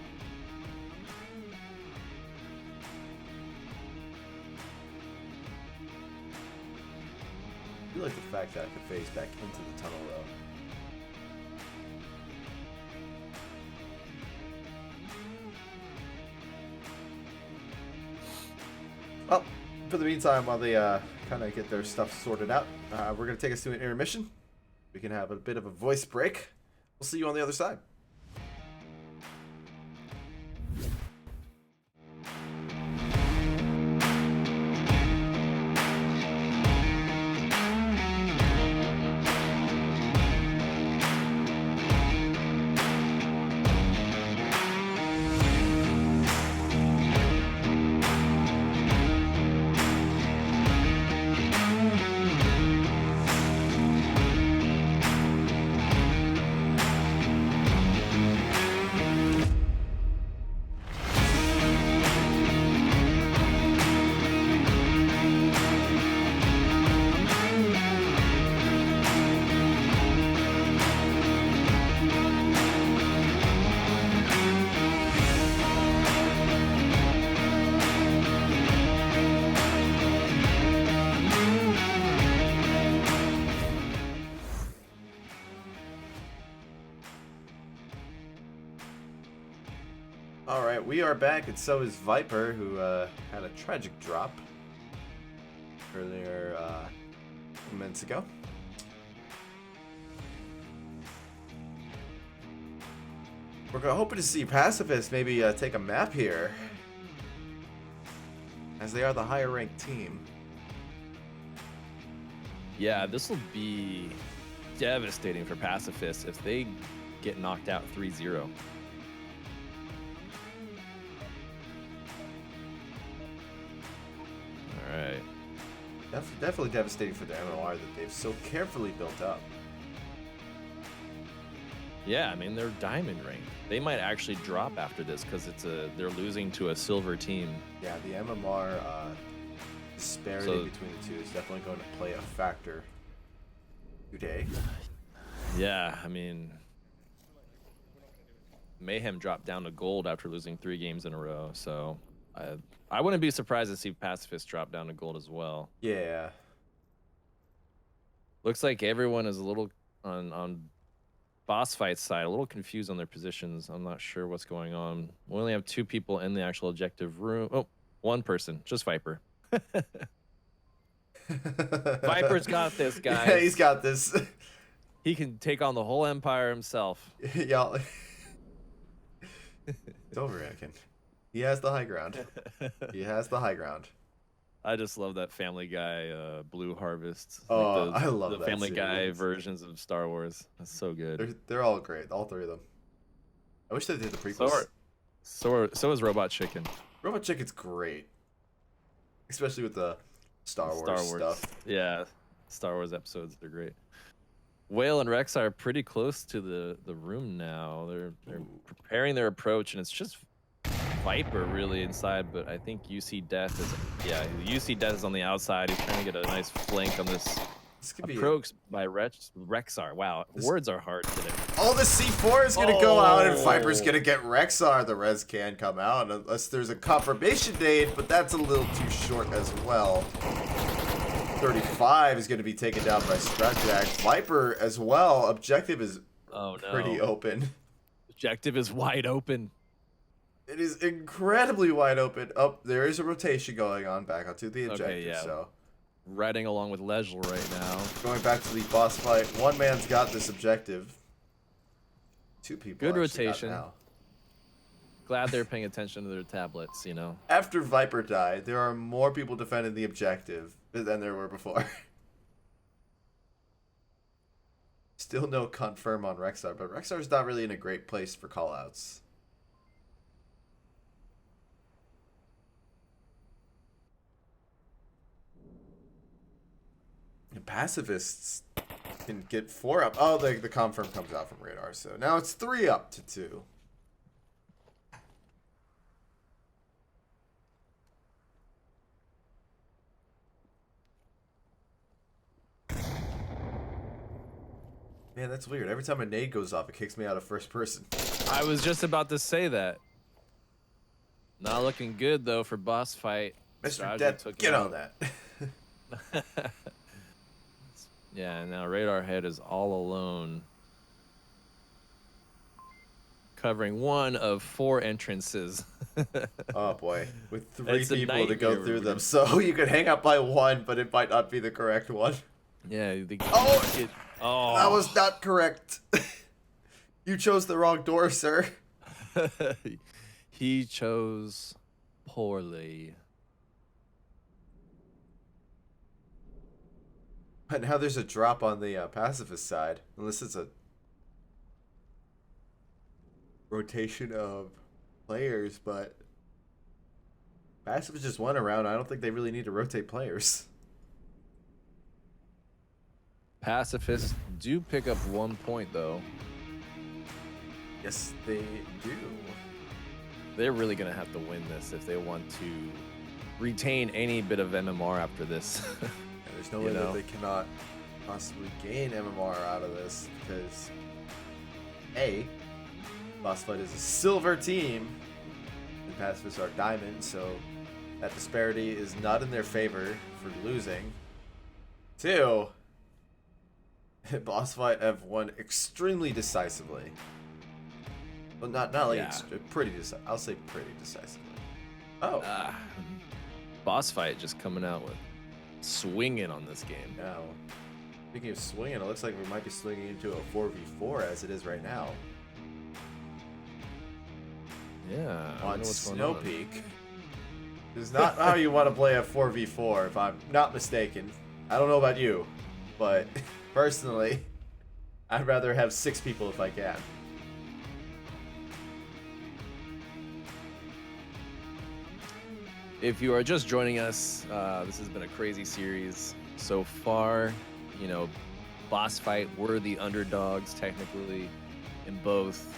I do like the fact that I could phase back into the tunnel row. Well, for the meantime, while they kind of get their stuff sorted out, we're going to take us to an intermission. We can have a bit of a voice break. We'll see you on the other side. Alright, we are back, and so is Viper, who had a tragic drop earlier minutes ago. We're hoping to see Pacifists maybe take a map here, as they are the higher ranked team. Yeah, this will be devastating for Pacifists if they get knocked out 3-0. All right. Definitely devastating for the MLR that they've so carefully built up. Yeah, I mean they're diamond ranked. They might actually drop after this because they're losing to a silver team. Yeah, the MMR disparity between the two is definitely going to play a factor today. Yeah, I mean Mayhem dropped down to gold after losing 3 games in a row, so I wouldn't be surprised to see Pacifists drop down to gold as well. Yeah. Looks like everyone is a little on boss fight side, a little confused on their positions. I'm not sure what's going on. We only have 2 people in the actual objective room. Oh, 1 person, just Viper. Viper's got this, guys. Yeah, he's got this. He can take on the whole empire himself. Y'all. It's over, Anakin. He has the high ground. He has the high ground. I just love that Family Guy Blue Harvest. Oh, I love the that Family Guy series. versions of Star Wars. That's so good. They're all great, all 3 of them. I wish they did the prequels. So is Robot Chicken. Robot Chicken's great, especially with the Star Wars stuff. Yeah, Star Wars episodes, they're great. Whale and Rex are pretty close to the room now. They're preparing their approach, and it's just Viper really inside, but I think UC Death UC Death is on the outside. He's trying to get a nice flank on this approach by Rexar. Wow, words are hard today. Oh, the C4 is gonna go out, and Viper's gonna get Rexar. The res can come out unless there's a confirmation date, but that's a little too short as well. 35 is gonna be taken down by Scrapjack. Viper as well. Objective is pretty open. Objective is wide open. It is incredibly wide open. Oh, there is a rotation going on back onto the objective. Okay, yeah. So Riding along with Legel right now. going back to the boss fight, one man's got this objective. 2 people. Good actually got rotation. now. Glad they're paying attention to their tablets, you know. After Viper died, there are more people defending the objective than there were before. Still no confirm on Rexar, but Rexar's not really in a great place for callouts. And Pacifists can get 4 up. Oh, the confirm comes out from radar, so now it's 3 up to 2. Man, that's weird. Every time a nade goes off, it kicks me out of first person. I was just about to say that. Not looking good though for boss fight. Mr. Death, get on that. Yeah, now Radar Head is all alone. Covering 1 of 4 entrances. Oh boy, with 3 It's a people to go nightmare, through them. dude. So you could hang up by 1, but it might not be the correct one. Yeah. Oh, that was not correct. You chose the wrong door, sir. He chose poorly. But now there's a drop on the pacifist side, unless it's a rotation of players, but pacifists just won a round. I don't think they really need to rotate players. Pacifists do pick up 1 point though. Yes, they do. They're really gonna have to win this if they want to retain any bit of MMR after this. There's no way that they cannot possibly gain MMR out of this because A, BossFight is a silver team and Pacifists are diamond, so that disparity is not in their favor for losing. 2, BossFight have won extremely decisively. Well, not like pretty decisively. I'll say pretty decisively. Oh. Boss fight just coming out with swinging on this game. Now, speaking of swinging, it looks like we might be swinging into a 4v4 as it is right now. Yeah. On Snow Peak. This is not how you want to play a 4v4, if I'm not mistaken. I don't know about you, but personally, I'd rather have 6 people if I can. If you are just joining us, this has been a crazy series so far. You know, boss fight, we're the underdogs technically in both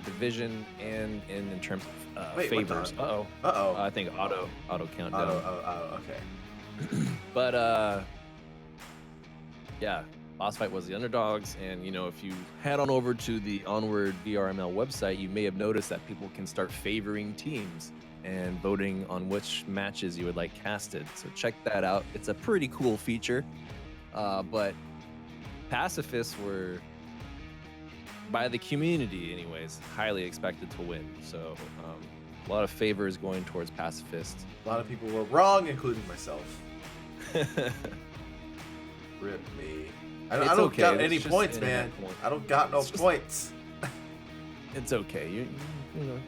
division and in terms of favors. I think auto countdown. Okay. But yeah, boss fight was the underdogs, and you know, if you head on over to the Onward VRML website, you may have noticed that people can start favoring teams and voting on which matches you would like casted. So check that out. It's a pretty cool feature. But Pacifists were, by the community anyways, highly expected to win. So a lot of favor is going towards Pacifists. A lot of people were wrong, including myself. Rip me. I It's don't okay, got it's any just points, internet man. points. I don't got no It's just- points. It's okay. You know,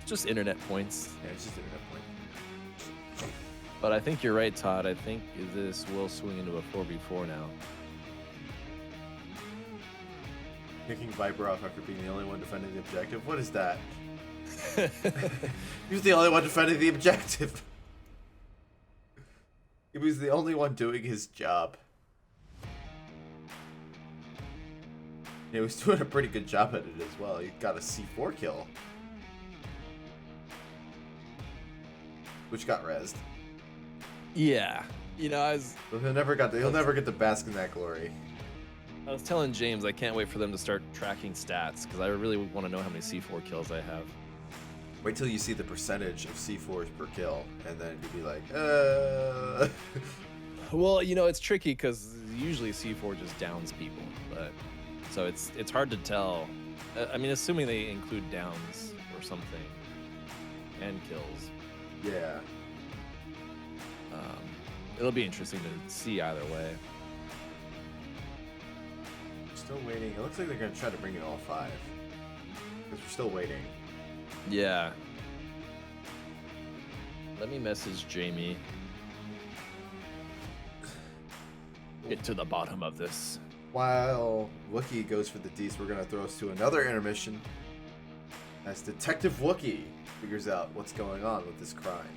it's just internet points. Yeah, it's just internet point. But I think you're right, Todd. I think this will swing into a 4v4 now. Kicking Viper off after being the only one defending the objective. What is that? He was the only one defending the objective. He was the only one doing his job. He was doing a pretty good job at it as well. He got a C4 kill. Which got rezzed. Yeah. You know, But he'll never get to bask in that glory. I was telling James I can't wait for them to start tracking stats because I really want to know how many C4 kills I have. Wait till you see the percentage of C4s per kill, and then you'll be like, Well, you know, it's tricky because usually C4 just downs people, but so it's hard to tell. I mean, assuming they include downs or something and kills, yeah. it'll be interesting to see either way. Still waiting. It looks like they're gonna try to bring in all 5. Because we're still waiting. Yeah. Let me message Jamie. Get to the bottom of this. While Wookie goes for the D's, we're gonna throw us to another intermission as Detective Wookie figures out what's going on with this crime.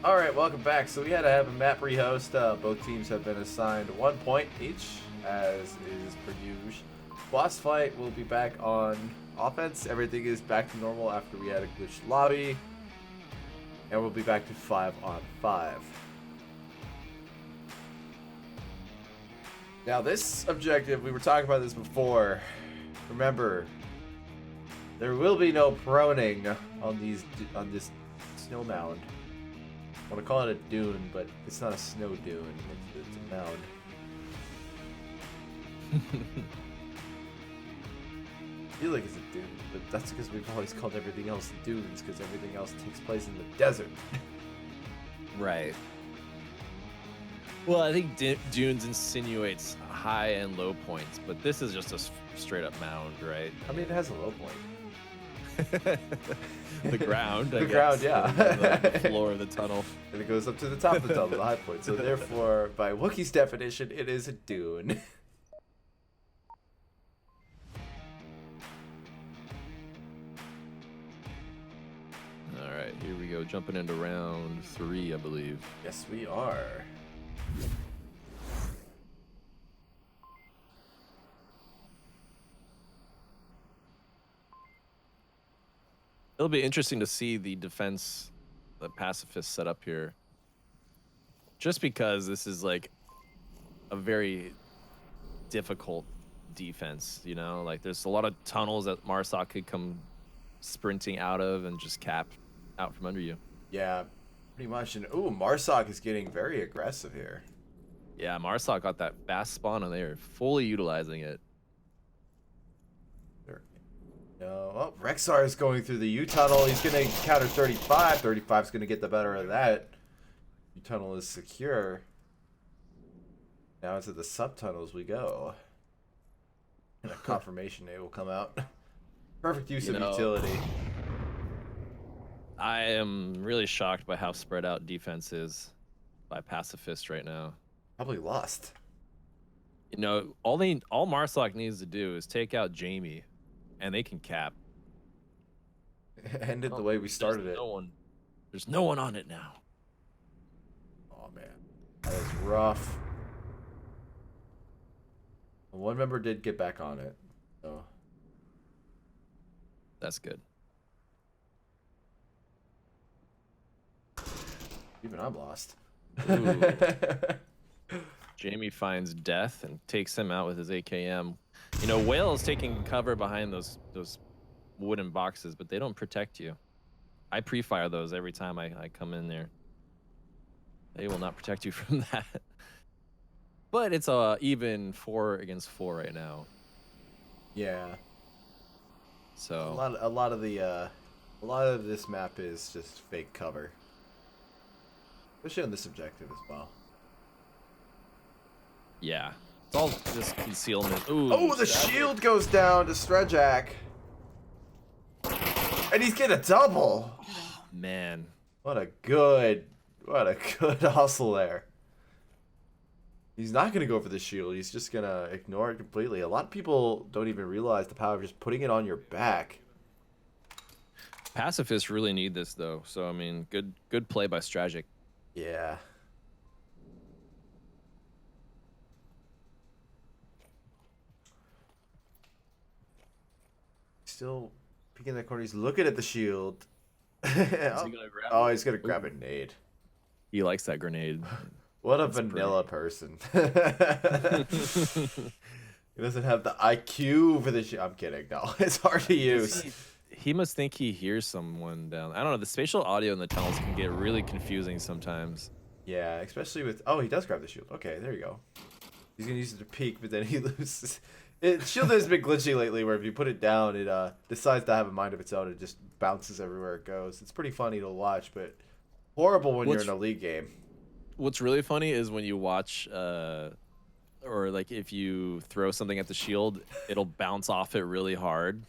All right, welcome back. So we had to have a map rehost. Both teams have been assigned 1 point each, as is per usual. Boss fight will be back on offense. Everything is back to normal after we had a glitched lobby, and we'll be back to 5-on-5. Now this objective, we were talking about this before. Remember, there will be no proning on this snow mound. I want to call it a dune, but it's not a snow dune. It's a mound. I feel like it's a dune, but that's because we've always called everything else dunes, because everything else takes place in the desert. Right. Well, I think dunes insinuates high and low points, but this is just a straight up mound, right? I mean, it has a low point. The ground, I The guess. ground, yeah. The floor of the tunnel. And it goes up to the top of the tunnel, the high point. So therefore, by Wookiee's definition, it is a dune. All right, here we go. Jumping into round 3, I believe. Yes, we are. It'll be interesting to see the defense the Pacifists set up here. Just because this is like a very difficult defense, you know? Like there's a lot of tunnels that Marsoc could come sprinting out of and just cap out from under you. Yeah, pretty much. And ooh, Marsoc is getting very aggressive here. Yeah, Marsoc got that fast spawn and they are fully utilizing it. No, oh, Rexar is going through the U-tunnel. He's going to counter 35. 35 is going to get the better of that. U-tunnel is secure. Now into the sub-tunnels we go. And a confirmation nade will come out. Perfect use of utility. I am really shocked by how spread out defense is by Pacifists right now. Probably lost. You know, all Marsoc needs to do is take out Jamie, and they can cap. Ended the way we started it. There's no one on it now. Oh man, that is rough. One member did get back on it, so that's good. Even I'm lost. Jamie finds death and takes him out with his AKM. You know, Whale is taking cover behind those wooden boxes, but they don't protect you. I pre-fire those every time I come in there. They will not protect you from that. But it's even 4 against 4 right now. Yeah. So a lot of this map is just fake cover. Especially on this objective as well. yeah, it's all just concealment. Ooh, Oh, the shield goes down to Stredjak. And he's getting a double. Man. What a good hustle there. He's not going to go for the shield. He's just going to ignore it completely. A lot of people don't even realize the power of just putting it on your back. Pacifists really need this though. So I mean, good play by Stragic. Yeah. Still peeking that corner. He's looking at the shield. Is he gonna grab Oh, it? he's going to grab a nade. He likes that grenade. What a vanilla person. He doesn't have the IQ for the shield. I'm kidding. No, it's hard to use. He must think he hears someone down. I don't know. The spatial audio in the tunnels can get really confusing sometimes. Yeah, especially with... Oh, he does grab the shield. Okay, there you go. He's going to use it to peek, but then he loses. Shield has been glitchy lately, where if you put it down, it decides to have a mind of its own. It just bounces everywhere it goes. It's pretty funny to watch, but horrible when you're in a league game. What's really funny is when you watch... or like if you throw something at the shield, it'll bounce off it really hard.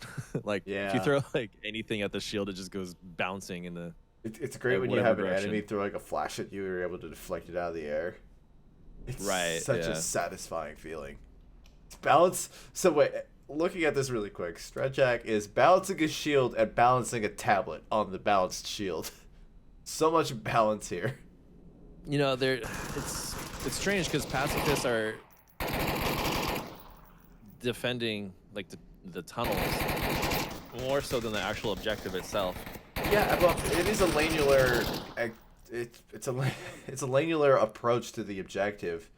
Like if you throw like anything at the shield, it just goes bouncing in the... It's great when you have an enemy throw like a flash at you, you're able to deflect it out of the air. It's such a satisfying feeling. It's balance. So wait, looking at this really quick, Stretchak is balancing a shield and balancing a tablet on the balanced shield. So much balance here. You know, it's strange because pacifists are defending like the tunnels more so than the actual objective itself. Yeah, well, it is a lanular. It's a lanular approach to the objective.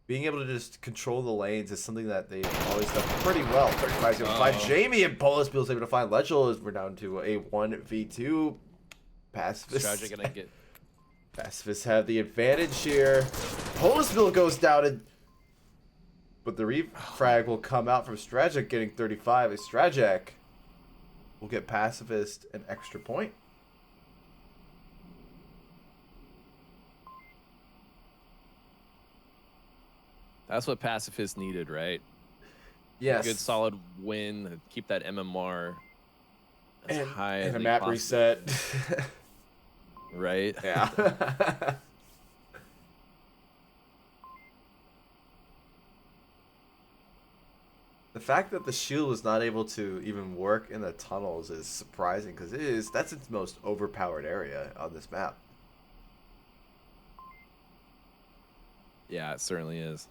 Being able to just control the lanes is something that they've always done pretty well. 35 able to find Jamie, and Polishbill's able to find Legel. As we're down to a 1v2. Pacifists. Strategic gonna get. Pacifists have the advantage here. Polishbill goes down, but the refrag will come out from Stragic getting 35. As Stragic will get Pacifist an extra point. That's what pacifists needed, right? Yes. A good solid win. Keep that MMR as high as and a they map possibly- reset. Right? Yeah. The fact that the shield was not able to even work in the tunnels is surprising because that's its most overpowered area on this map. Yeah, it certainly is.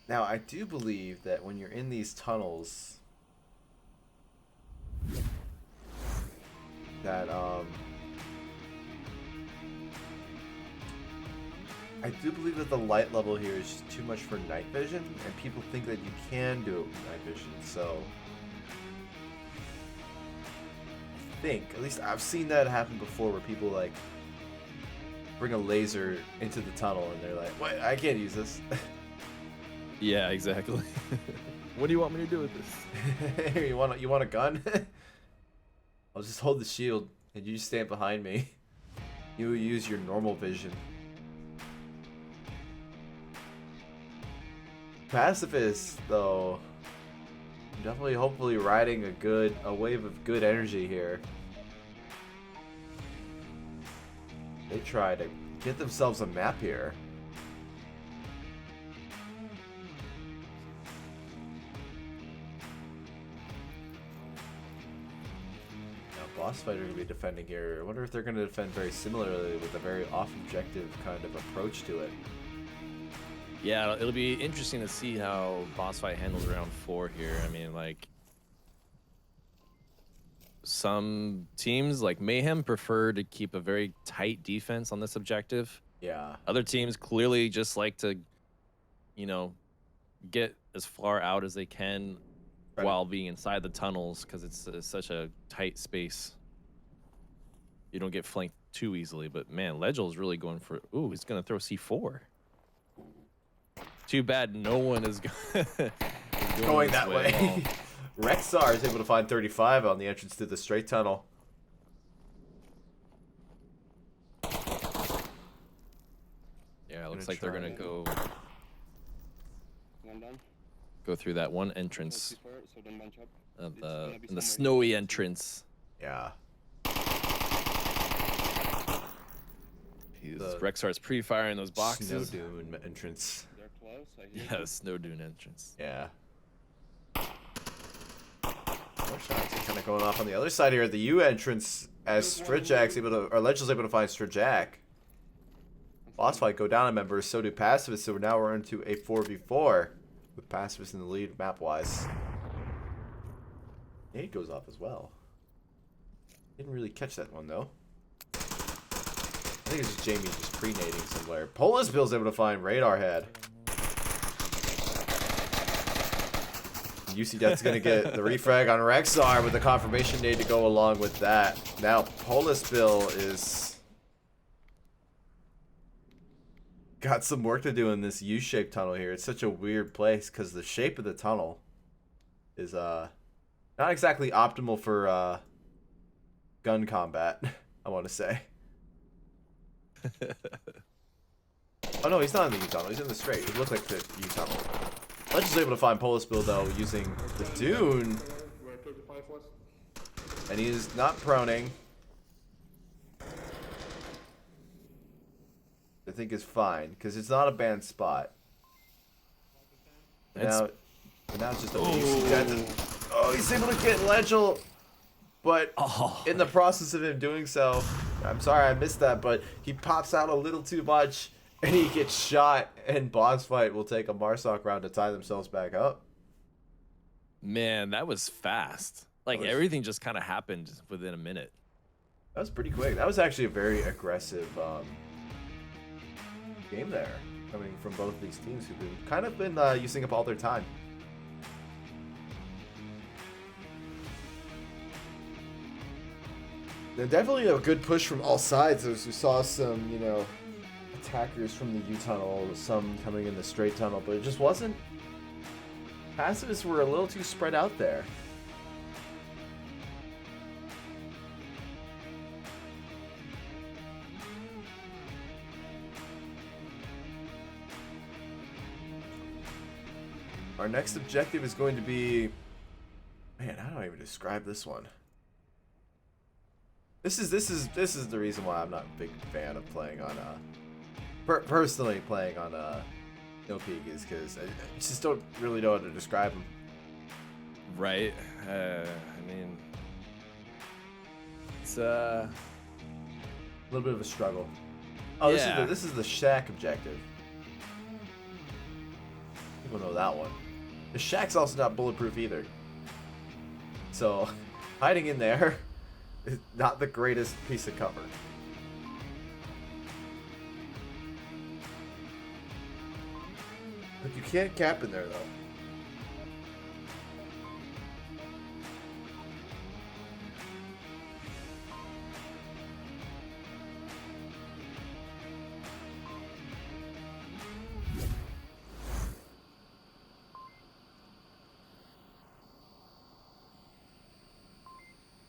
Now, I do believe that when you're in these tunnels, that I do believe that the light level here is just too much for night vision, and people think that you can do it with night vision. So I think, at least I've seen that happen before, where people like bring a laser into the tunnel and they're like, "What? I can't use this." Yeah, exactly. What do you want me to do with this? Here, you want a gun? I'll just hold the shield and you just stand behind me. You use your normal vision. Pacifists, though, definitely hopefully riding a wave of good energy here. They try to get themselves a map here. BossFight are going to be defending here. I wonder if they're going to defend very similarly with a very off-objective kind of approach to it. Yeah, it'll be interesting to see how BossFight handles round 4 here. I mean, like, some teams like Mayhem prefer to keep a very tight defense on this objective. Yeah. Other teams clearly just like to, you know, get as far out as they can while being inside the tunnels because it's such a tight space. You don't get flanked too easily, but man, Legel's really going for. Ooh, he's gonna throw C4. Too bad no one is going that way. Rexar is able to find 35 on the entrance to the straight tunnel. Yeah, it looks like they're gonna go through that one entrance of the snowy entrance. Yeah. Rexar's pre-firing those boxes. Snow dune entrance. Yeah, snow dune entrance. Yeah. More shots are kind of going off on the other side here at the U entrance as Strajak's able to, or Legel's able to find Strajak. BossFight go down a member, so do Pacifists, so now we're into a 4v4 with Pacifists in the lead map-wise. Nade goes off as well. Didn't really catch that one though. I think it's just Jamie just pre-nading somewhere. Polishbill's able to find Radar Head. UC Death's gonna get the refrag on Rexar with the confirmation nade to go along with that. Now Polishbill is got some work to do in this U-shaped tunnel here. It's such a weird place because the shape of the tunnel is not exactly optimal for gun combat, I want to say. Oh no, he's not in the U-tunnel. He's in the straight. It looked like the U-tunnel. Legel's able to find Polishbill though using the Dune, and he is not proning. I think is fine because it's not a banned spot. And now it's just a UC Death. Oh, he's able to get Legel, but Oh. in the process of him doing so, I'm sorry I missed that, but he pops out a little too much, and he gets shot, and BossFight will take a Marsoc round to tie themselves back up. Man, that was fast. Like, everything just kind of happened within a minute. That was pretty quick. That was actually a very aggressive game there, coming from both of these teams who've been kind of been using up all their time. And definitely a good push from all sides as we saw some, you know, attackers from the U tunnel, some coming in the straight tunnel, but it just wasn't. Pacifists were a little too spread out there. Our next objective is going to be, man, how do I even describe this one? This is the reason why I'm not a big fan of playing on personally playing on No Peak, is because I just don't really know how to describe them. Right. I mean, it's a little bit of a struggle. Oh, yeah. This is the shack objective. People know that one. The shack's also not bulletproof either. So, hiding in there is not the greatest piece of cover. But you can't cap in there, though.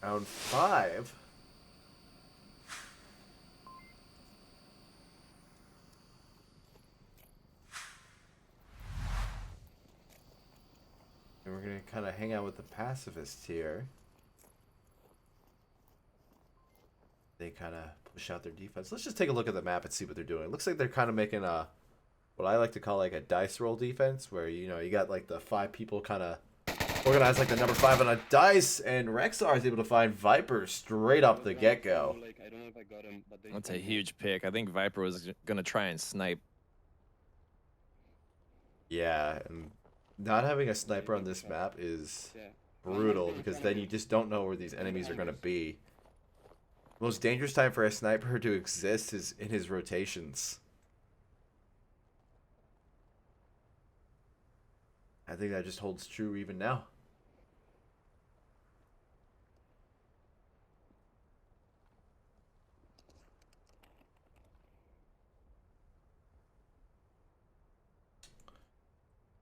Round 5. And we're going to kind of hang out with the pacifists here. They kind of push out their defense. Let's just take a look at the map and see what they're doing. It looks like they're kind of making a, what I like to call like a dice roll defense, where, you know, you got like the 5 people kind of organized like the number 5 on a dice, and Rexar is able to find Viper straight off the get-go. That's a huge pick. I think Viper was gonna try and snipe. Yeah, and not having a sniper on this map is brutal, because then you just don't know where these enemies are gonna be. The most dangerous time for a sniper to exist is in his rotations. I think that just holds true even now.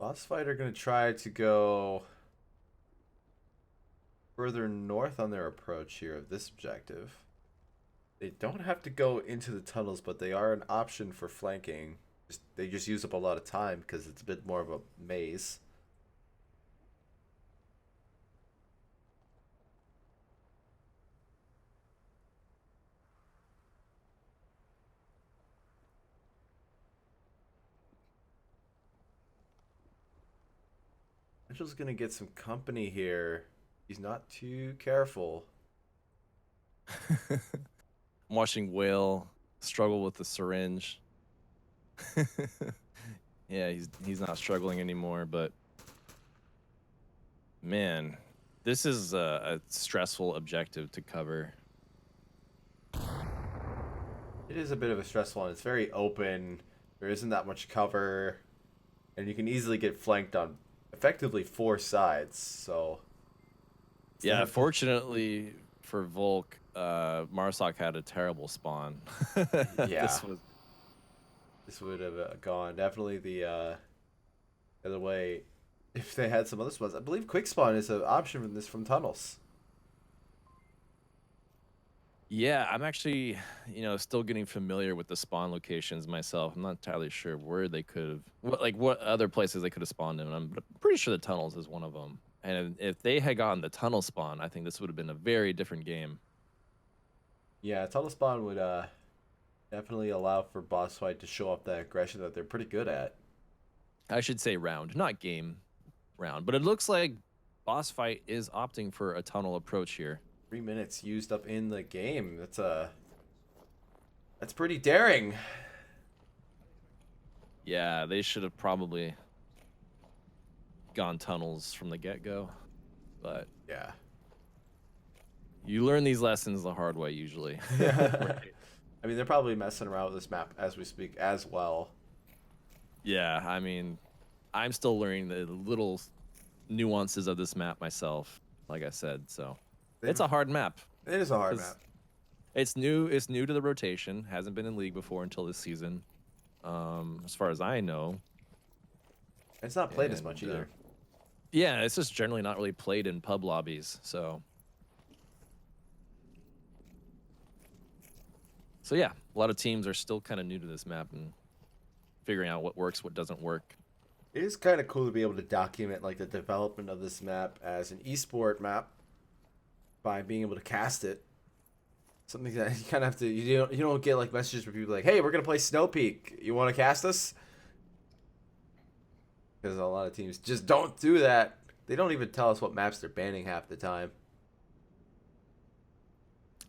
BossFight are going to try to go further north on their approach here of this objective. They don't have to go into the tunnels, but they are an option for flanking. They just use up a lot of time because it's a bit more of a maze. Angel's gonna get some company here. He's not too careful. I'm watching Whale struggle with the syringe. Yeah, he's not struggling anymore, but man, this is a stressful objective to cover. It is a bit of a stressful one. It's very open. There isn't that much cover, and you can easily get flanked on effectively 4 sides. So yeah, fortunately for Volk, Marsoc had a terrible spawn. Yeah, this would have gone definitely the other way if they had some other spawns. I believe quick spawn is an option from tunnels. Yeah, I'm actually, still getting familiar with the spawn locations myself. I'm not entirely sure where they could have, what other places they could have spawned in. I'm pretty sure the tunnels is one of them. And if they had gotten the tunnel spawn, I think this would have been a very different game. Yeah, tunnel spawn would definitely allow for BossFight to show off that aggression that they're pretty good at. I should say round, not game round. But it looks like BossFight is opting for a tunnel approach here. 3 minutes used up in the game. That's pretty daring. Yeah, they should have probably gone tunnels from the get-go, but Yeah. you learn these lessons the hard way usually. I mean, they're probably messing around with this map as we speak as well. Yeah, I mean, I'm still learning the little nuances of this map myself, like I said, so it's a hard map. It is a hard map. It's new to the rotation, hasn't been in league before until this season. As far as I know. It's not played as much either. Yeah, it's just generally not really played in pub lobbies, so yeah, a lot of teams are still kind of new to this map and figuring out what works, what doesn't work. It is kind of cool to be able to document like the development of this map as an esport map by being able to cast it. Something that you kind of have to, you don't get like messages from people like, hey, we're going to play Snow Peak. You want to cast us? Because a lot of teams just don't do that. They don't even tell us what maps they're banning half the time.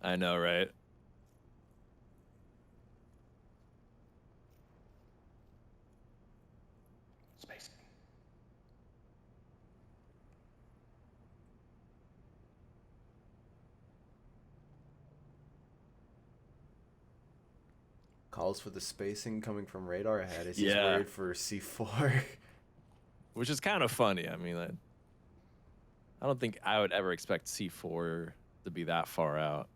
I know, right? Space. Calls for the spacing coming from radar ahead. Is Yeah. worried for C4. Which is kind of funny. I mean, I don't think I would ever expect C4 to be that far out.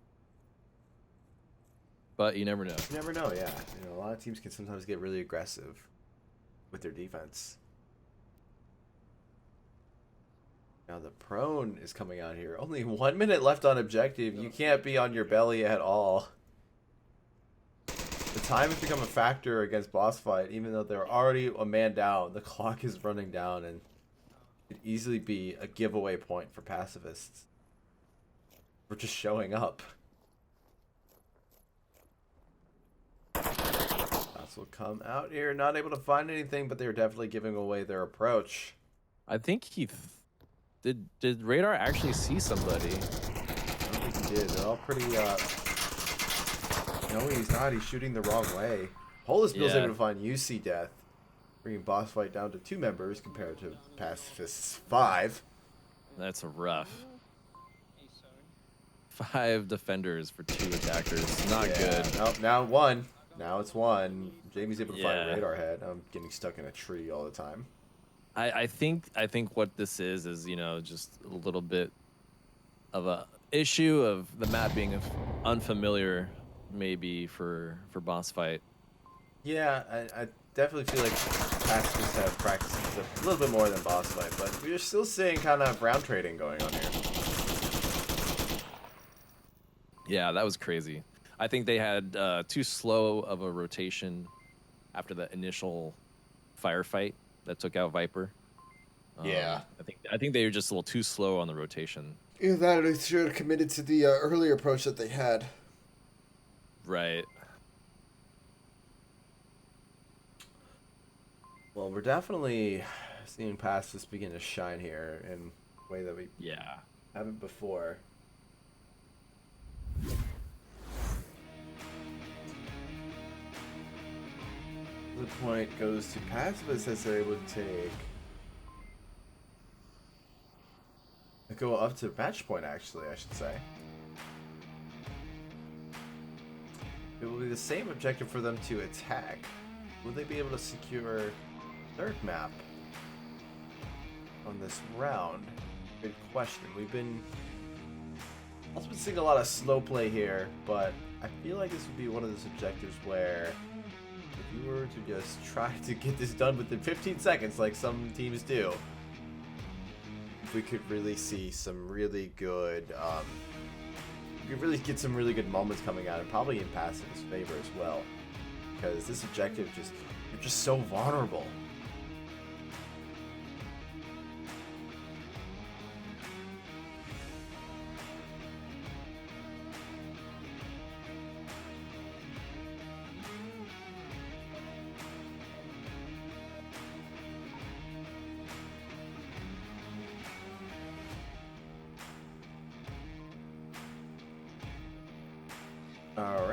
But you never know. You never know, yeah. You know, a lot of teams can sometimes get really aggressive with their defense. Now the prone is coming out here. Only 1 minute left on objective. You can't be on your belly at all. The time has become a factor against BossFight, even though they're already a man down. The clock is running down, and it could easily be a giveaway point for Pacifists for just showing up. Boss will come out here, not able to find anything, but they're definitely giving away their approach. I think he did Radar actually see somebody? I don't think he did. They're all pretty no, he's not. He's shooting the wrong way. Holus Bill's able to find UC Death, bringing BossFight down to 2 members compared to Pacifist's 5. That's rough. 5 defenders for 2 attackers. Not good. Oh, now 1. Now it's 1. Jamie's able to find Yeah. Radar Head. I'm getting stuck in a tree all the time. I think what this is you know, just a little bit of a issue of the map being unfamiliar maybe for BossFight. Yeah, I definitely feel like Pacifists have practiced a little bit more than BossFight, but we're still seeing kind of round trading going on here. Yeah, that was crazy. I think they had too slow of a rotation after the initial firefight that took out Viper. Yeah. I think they were just a little too slow on the rotation. Either that or they should have committed to the earlier approach that they had. Right. Well, we're definitely seeing Pacifists begin to shine here in a way that we haven't before. The point goes to Pacifists as they're able to go up to match point, actually, I should say. It will be the same objective for them to attack. Will they be able to secure third map on this round? Good question. We've been also been seeing a lot of slow play here, but I feel like this would be one of those objectives where if you were to just try to get this done within 15 seconds like some teams do, we could really see some really good you could really get some really good moments coming out, and probably in Pacific's favor as well, because this objective you're just so vulnerable.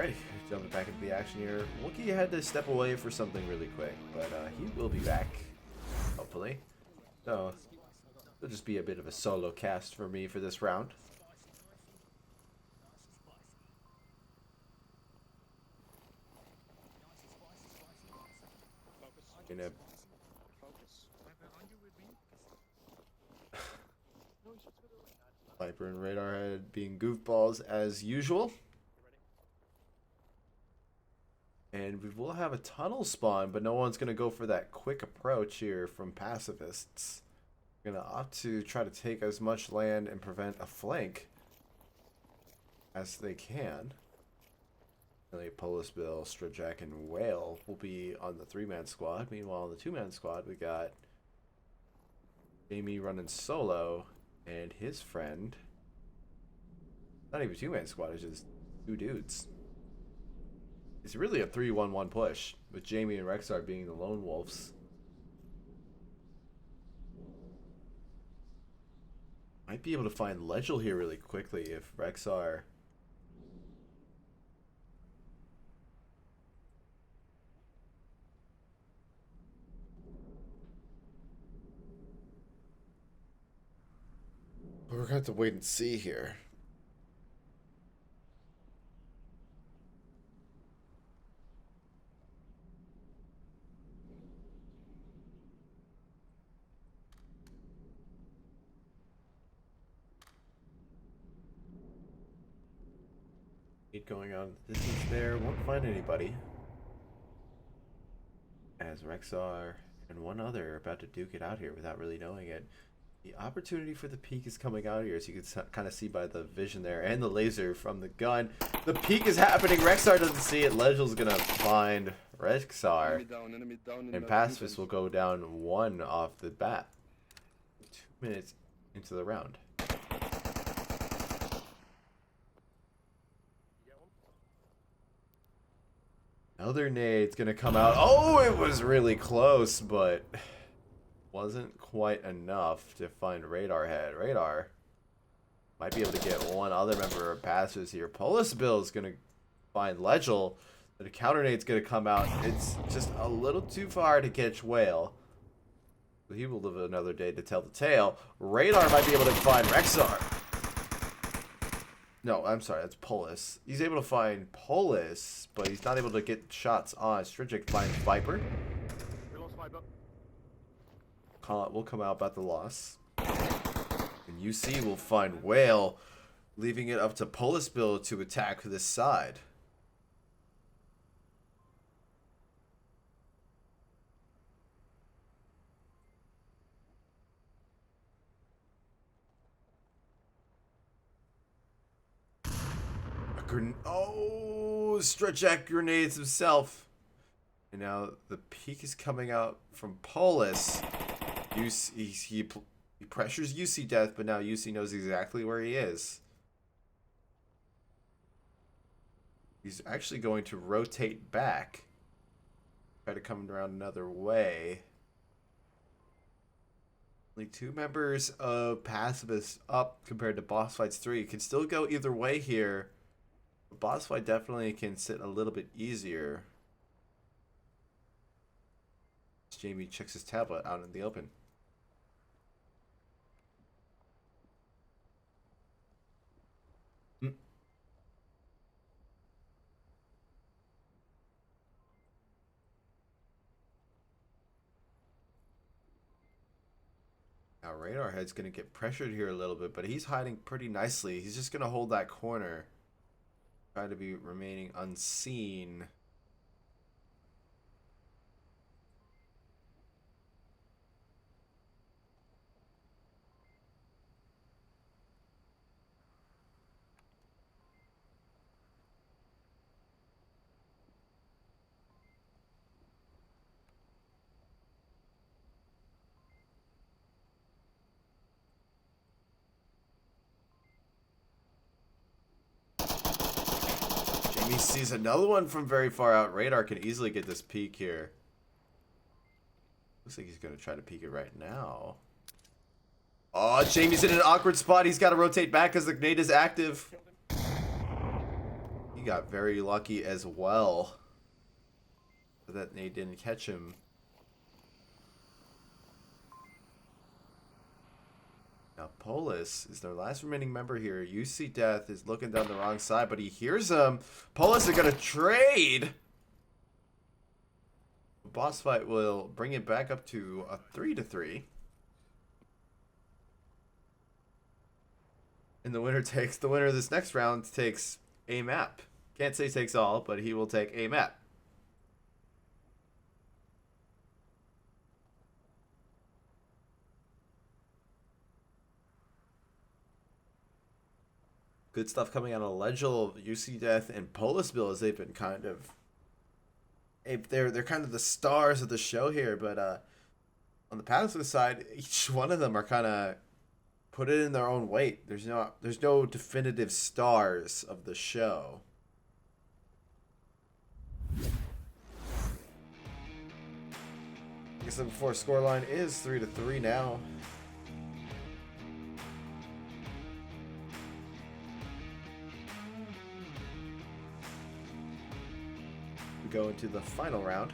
Alright, jumping back into the action here. Wookie had to step away for something really quick, but he will be back, hopefully. So, it'll just be a bit of a solo cast for me for this round. Gonna Viper and Radar Head being goofballs as usual. And we will have a tunnel spawn, but no one's going to go for that quick approach here from Pacifists. We're going to opt to try to take as much land and prevent a flank as they can. Really, Polis Bill, Strajack, and Whale will be on the 3-man squad. Meanwhile, on the 2-man squad, we got Jamie running solo and his friend. Not even 2-man squad, it's just 2 dudes. It's really a 3-1-1 push, with Jamie and Rexar being the lone wolves. Might be able to find Legel here really quickly if Rexar... We're going to have to wait and see here. Going on distance there, won't find anybody. As Rexar and one other are about to duke it out here without really knowing it. The opportunity for the peak is coming out here, as you can kind of see by the vision there and the laser from the gun. The peak is happening. Rexar doesn't see it. Legel's gonna find Rexar, enemy down and Pacifist will go down 1 off the bat. 2 minutes into the round. Another nade's gonna come out. Oh, it was really close, but wasn't quite enough to find Radar Head. Radar might be able to get one other member of Passers here. Polis Bill is gonna find Legel. The counter nade's gonna come out. It's just a little too far to catch Whale. He will live another day to tell the tale. Radar might be able to find Rexar. No, I'm sorry, that's Polis. He's able to find Polis, but he's not able to get shots on. Strigic finds Viper. We lost Viper. Will come out about the loss. And UC will find Whale, leaving it up to Polis Bill to attack this side. Oh, Strajack grenades himself. And now the peak is coming out from Polis. He pressures UC death, but now UC knows exactly where he is. He's actually going to rotate back. Try to come around another way. Only 2 members of Pacifists up compared to BossFight's 3. Can still go either way here. BossFight definitely can sit a little bit easier. Jamie checks his tablet out in the open. Now Radar Head's going to get pressured here a little bit, but he's hiding pretty nicely. He's just going to hold that corner. Try to be remaining unseen. He sees another one from very far out. Radar can easily get this peek here. Looks like he's going to try to peek it right now. Oh, Jamie's in an awkward spot. He's got to rotate back because the grenade is active. He got very lucky as well that they didn't catch him. Now, Polis is their last remaining member here. UC Death is looking down the wrong side, but he hears them. Polis are going to trade. Boss Fight will bring it back up to a 3-3. And the winner of this next round takes a map. Can't say takes all, but he will take a map. Good stuff coming out of Legil, UC Death, and Polis Bill as they've been kind of... They're kind of the stars of the show here, but on the Pacifists side, each one of them are kind of put it in their own weight. There's no definitive stars of the show. I guess the before scoreline is 3-3 now. We go into the final round.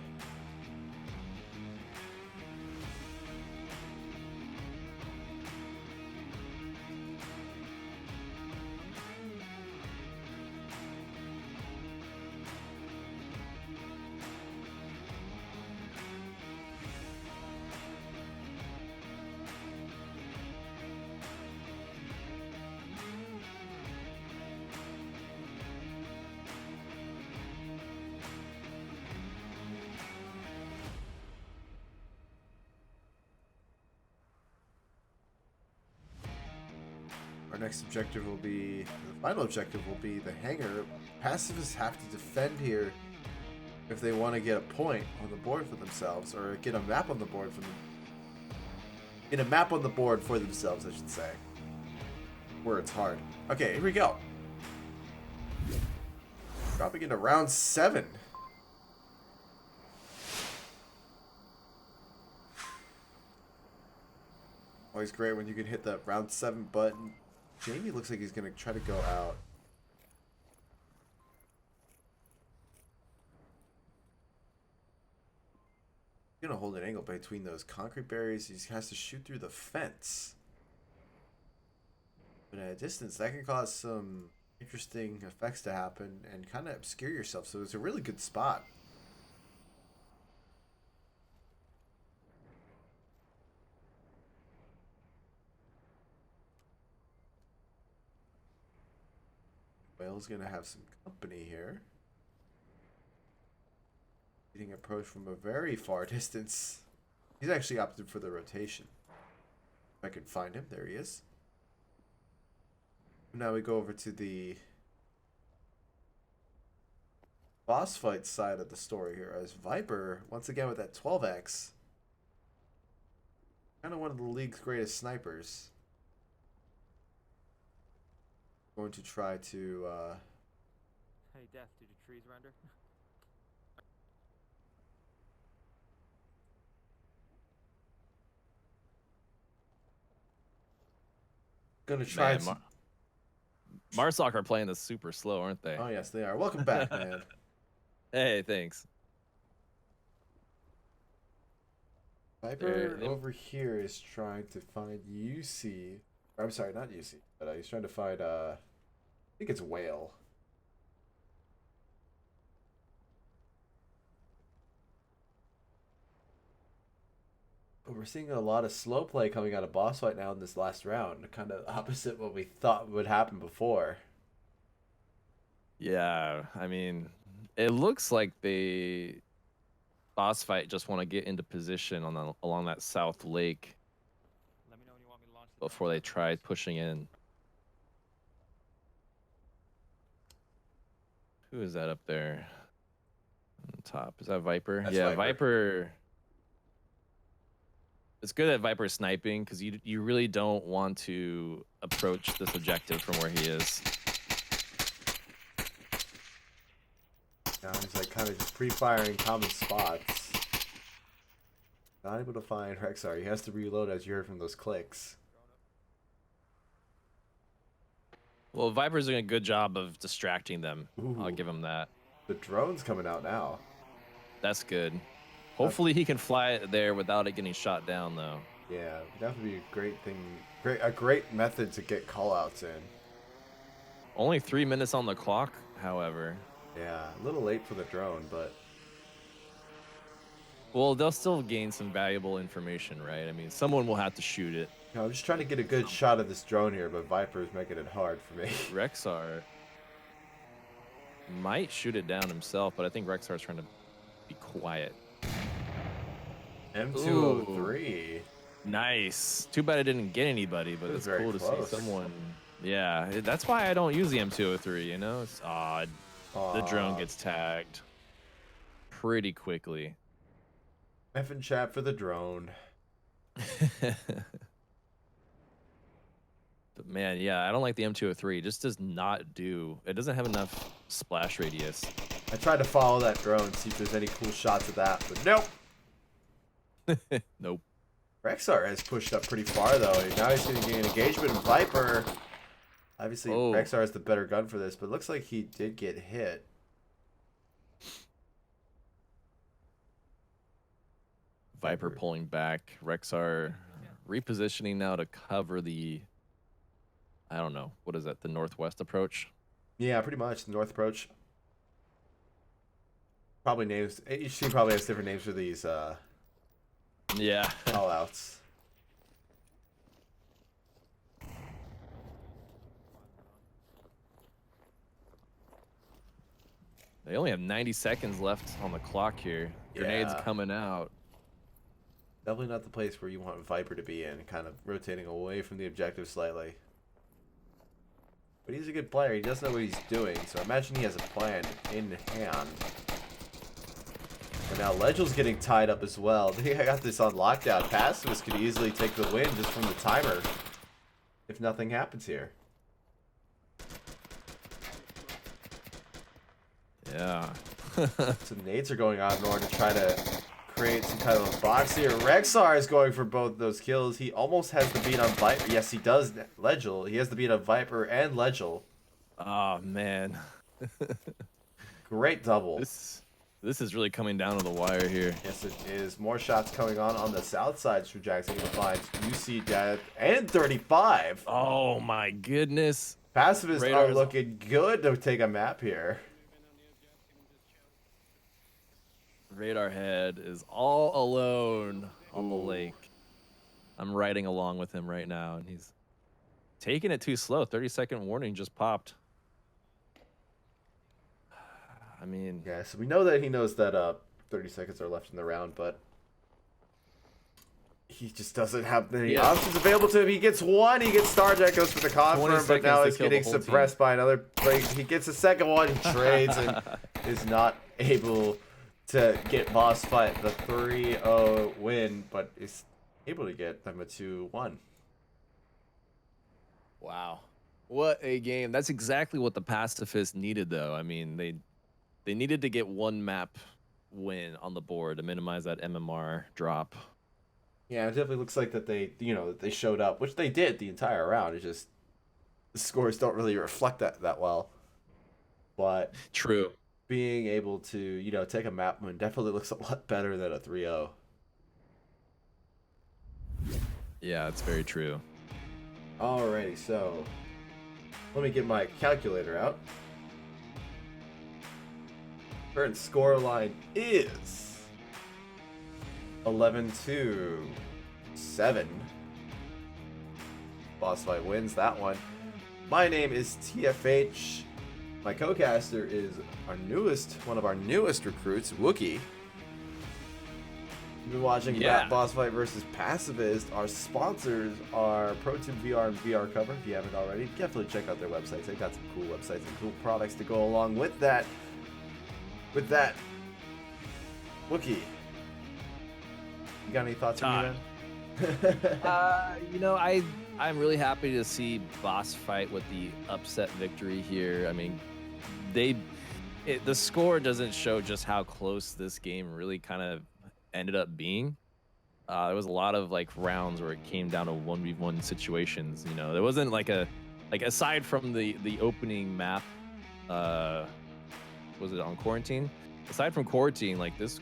Our next objective will be, the final objective will be the hangar. Pacifists have to defend here if they want to get a point on the board for themselves, or get a map on the board for them. Get a map on the board for themselves, I should say. Where it's hard. Okay, here we go. Dropping into round 7. Always great when you can hit that round 7 button. Jamie looks like he's going to try to go out. He's going to hold an angle between those concrete barriers. He has to shoot through the fence. But at a distance, that can cause some interesting effects to happen and kind of obscure yourself. So it's a really good spot. Whale's gonna have some company here. Getting approached from a very far distance. He's actually opted for the rotation. If I can find him, there he is. Now we go over to the boss fight side of the story here, as Viper, once again with that 12x, kind of one of the league's greatest snipers. Going to try to Hey, Death, did your trees render? gonna try Man, Marsoc are playing this super slow, aren't they? Oh yes, they are. Welcome back, man. Hey, thanks. Viper over here is trying to find UC. Or, I'm sorry, not UC, but he's trying to find I think it's Whale. But we're seeing a lot of slow play coming out of boss fight now in this last round, kind of opposite what we thought would happen before. Yeah, I mean, it looks like they boss fight just want to get into position on the, along that south lake Let me know when you want me to launch the before they try pushing in. Who is that up there on the top? Is that Viper? That's yeah, Viper. It's good that Viper's sniping because you really don't want to approach this objective from where he is. Now he's like kind of just pre-firing common spots. Not able to find Rexar. He has to reload, as you heard from those clicks. Well, Viper's doing a good job of distracting them. I'll Ooh. give him that. The drone's coming out now. That's good. Hopefully he can fly it there without it getting shot down, though. Yeah, that would be a great thing. A great method to get callouts in. Only 3 minutes on the clock, however. Yeah, a little late for the drone, but Well, they'll still gain some valuable information, right? I mean, someone will have to shoot it. I'm just trying to get a good shot of this drone here, but Viper's making it hard for me. Rexar might shoot it down himself, but I think Rexar's trying to be quiet. M203. Nice. Too bad I didn't get anybody, but It it's was very cool to close. see someone. Yeah, that's why I don't use the M203, you know? It's odd. The drone gets tagged pretty quickly. F and chat for the drone. But man, yeah, I don't like the M203. It just does not do. It doesn't have enough splash radius. I tried to follow that drone, see if there's any cool shots of that, but nope. Nope. Rexar has pushed up pretty far, though. Now he's going to gain engagement. Viper. Obviously, Rexar has the better gun for this, but it looks like he did get hit. Viper pulling back. Rexar repositioning now to cover the, I don't know, what is that, the northwest approach? Yeah, pretty much. The north approach. Probably names. Each team probably has different names for these Yeah. callouts. They only have 90 seconds left on the clock here. Grenades Yeah. coming out. Definitely not the place where you want Viper to be in, kind of rotating away from the objective slightly. But he's a good player. He does know what he's doing, so I imagine he has a plan in hand. And now Legel's getting tied up as well. They got this on lockdown. Pacifists could easily take the win just from the timer if nothing happens here. Yeah. Some nades are going on in order to try to create some kind of a box here. Rexar is going for both those kills. He almost has the beat on Viper. Yes, he does. Legel. He has the beat on Viper and Legel. Oh, man. Great double. This is really coming down to the wire here. Yes, it is. More shots coming on the south side. True Jackson going to find UC death and 35. Oh, my goodness. Pacifists Radar's are looking good to take a map here. Radar Head is all alone on the lake. I'm riding along with him right now, and he's taking it too slow. 30-second warning just popped. I mean... Yeah, so we know that he knows that 30 seconds are left in the round, but he just doesn't have many options available to him. He gets one, he gets Starjack, goes for the confirm, but now he's getting suppressed by another break. He gets a second one, he trades, and is not able to get BossFight the 3-0 win, but is able to get them a 2-1. Wow. What a game. That's exactly what the Pacifists needed, though. I mean, they needed to get one map win on the board to minimize that MMR drop. Yeah, it definitely looks like that they, that they showed up, which they did the entire round. It's just the scores don't really reflect that well. But True. being able to, take a map win definitely looks a lot better than a 3-0. Yeah, it's very true. Alrighty, so let me get my calculator out. Current score line is 11-7. BossFight wins that one. My name is TFH. My co-caster is one of our newest recruits, Wookie. You've been watching BossFight versus Pacifist. Our sponsors are ProTube VR and VR Cover. If you haven't already, definitely check out their websites. They've got some cool websites and cool products to go along with that. Wookie, you got any thoughts on me, man? I'm really happy to see BossFight with the upset victory here. I mean, the score doesn't show just how close this game really kind of ended up being. There was a lot of rounds where it came down to 1v1 situations. There wasn't like a like aside from the opening map, was it on Quarantine? Aside from Quarantine, like this,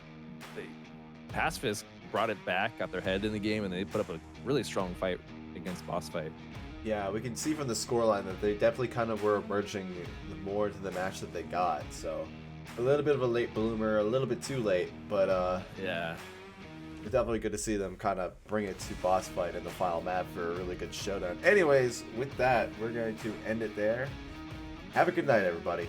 Pacifists brought it back, got their head in the game, and they put up a really strong fight against BossFight. Yeah, we can see from the scoreline that they definitely kind of were emerging more into the match that they got. So a little bit of a late bloomer, a little bit too late, but Yeah. it's definitely good to see them kind of bring it to BossFight in the final map for a really good showdown. Anyways, with that, we're going to end it there. Have a good night, everybody.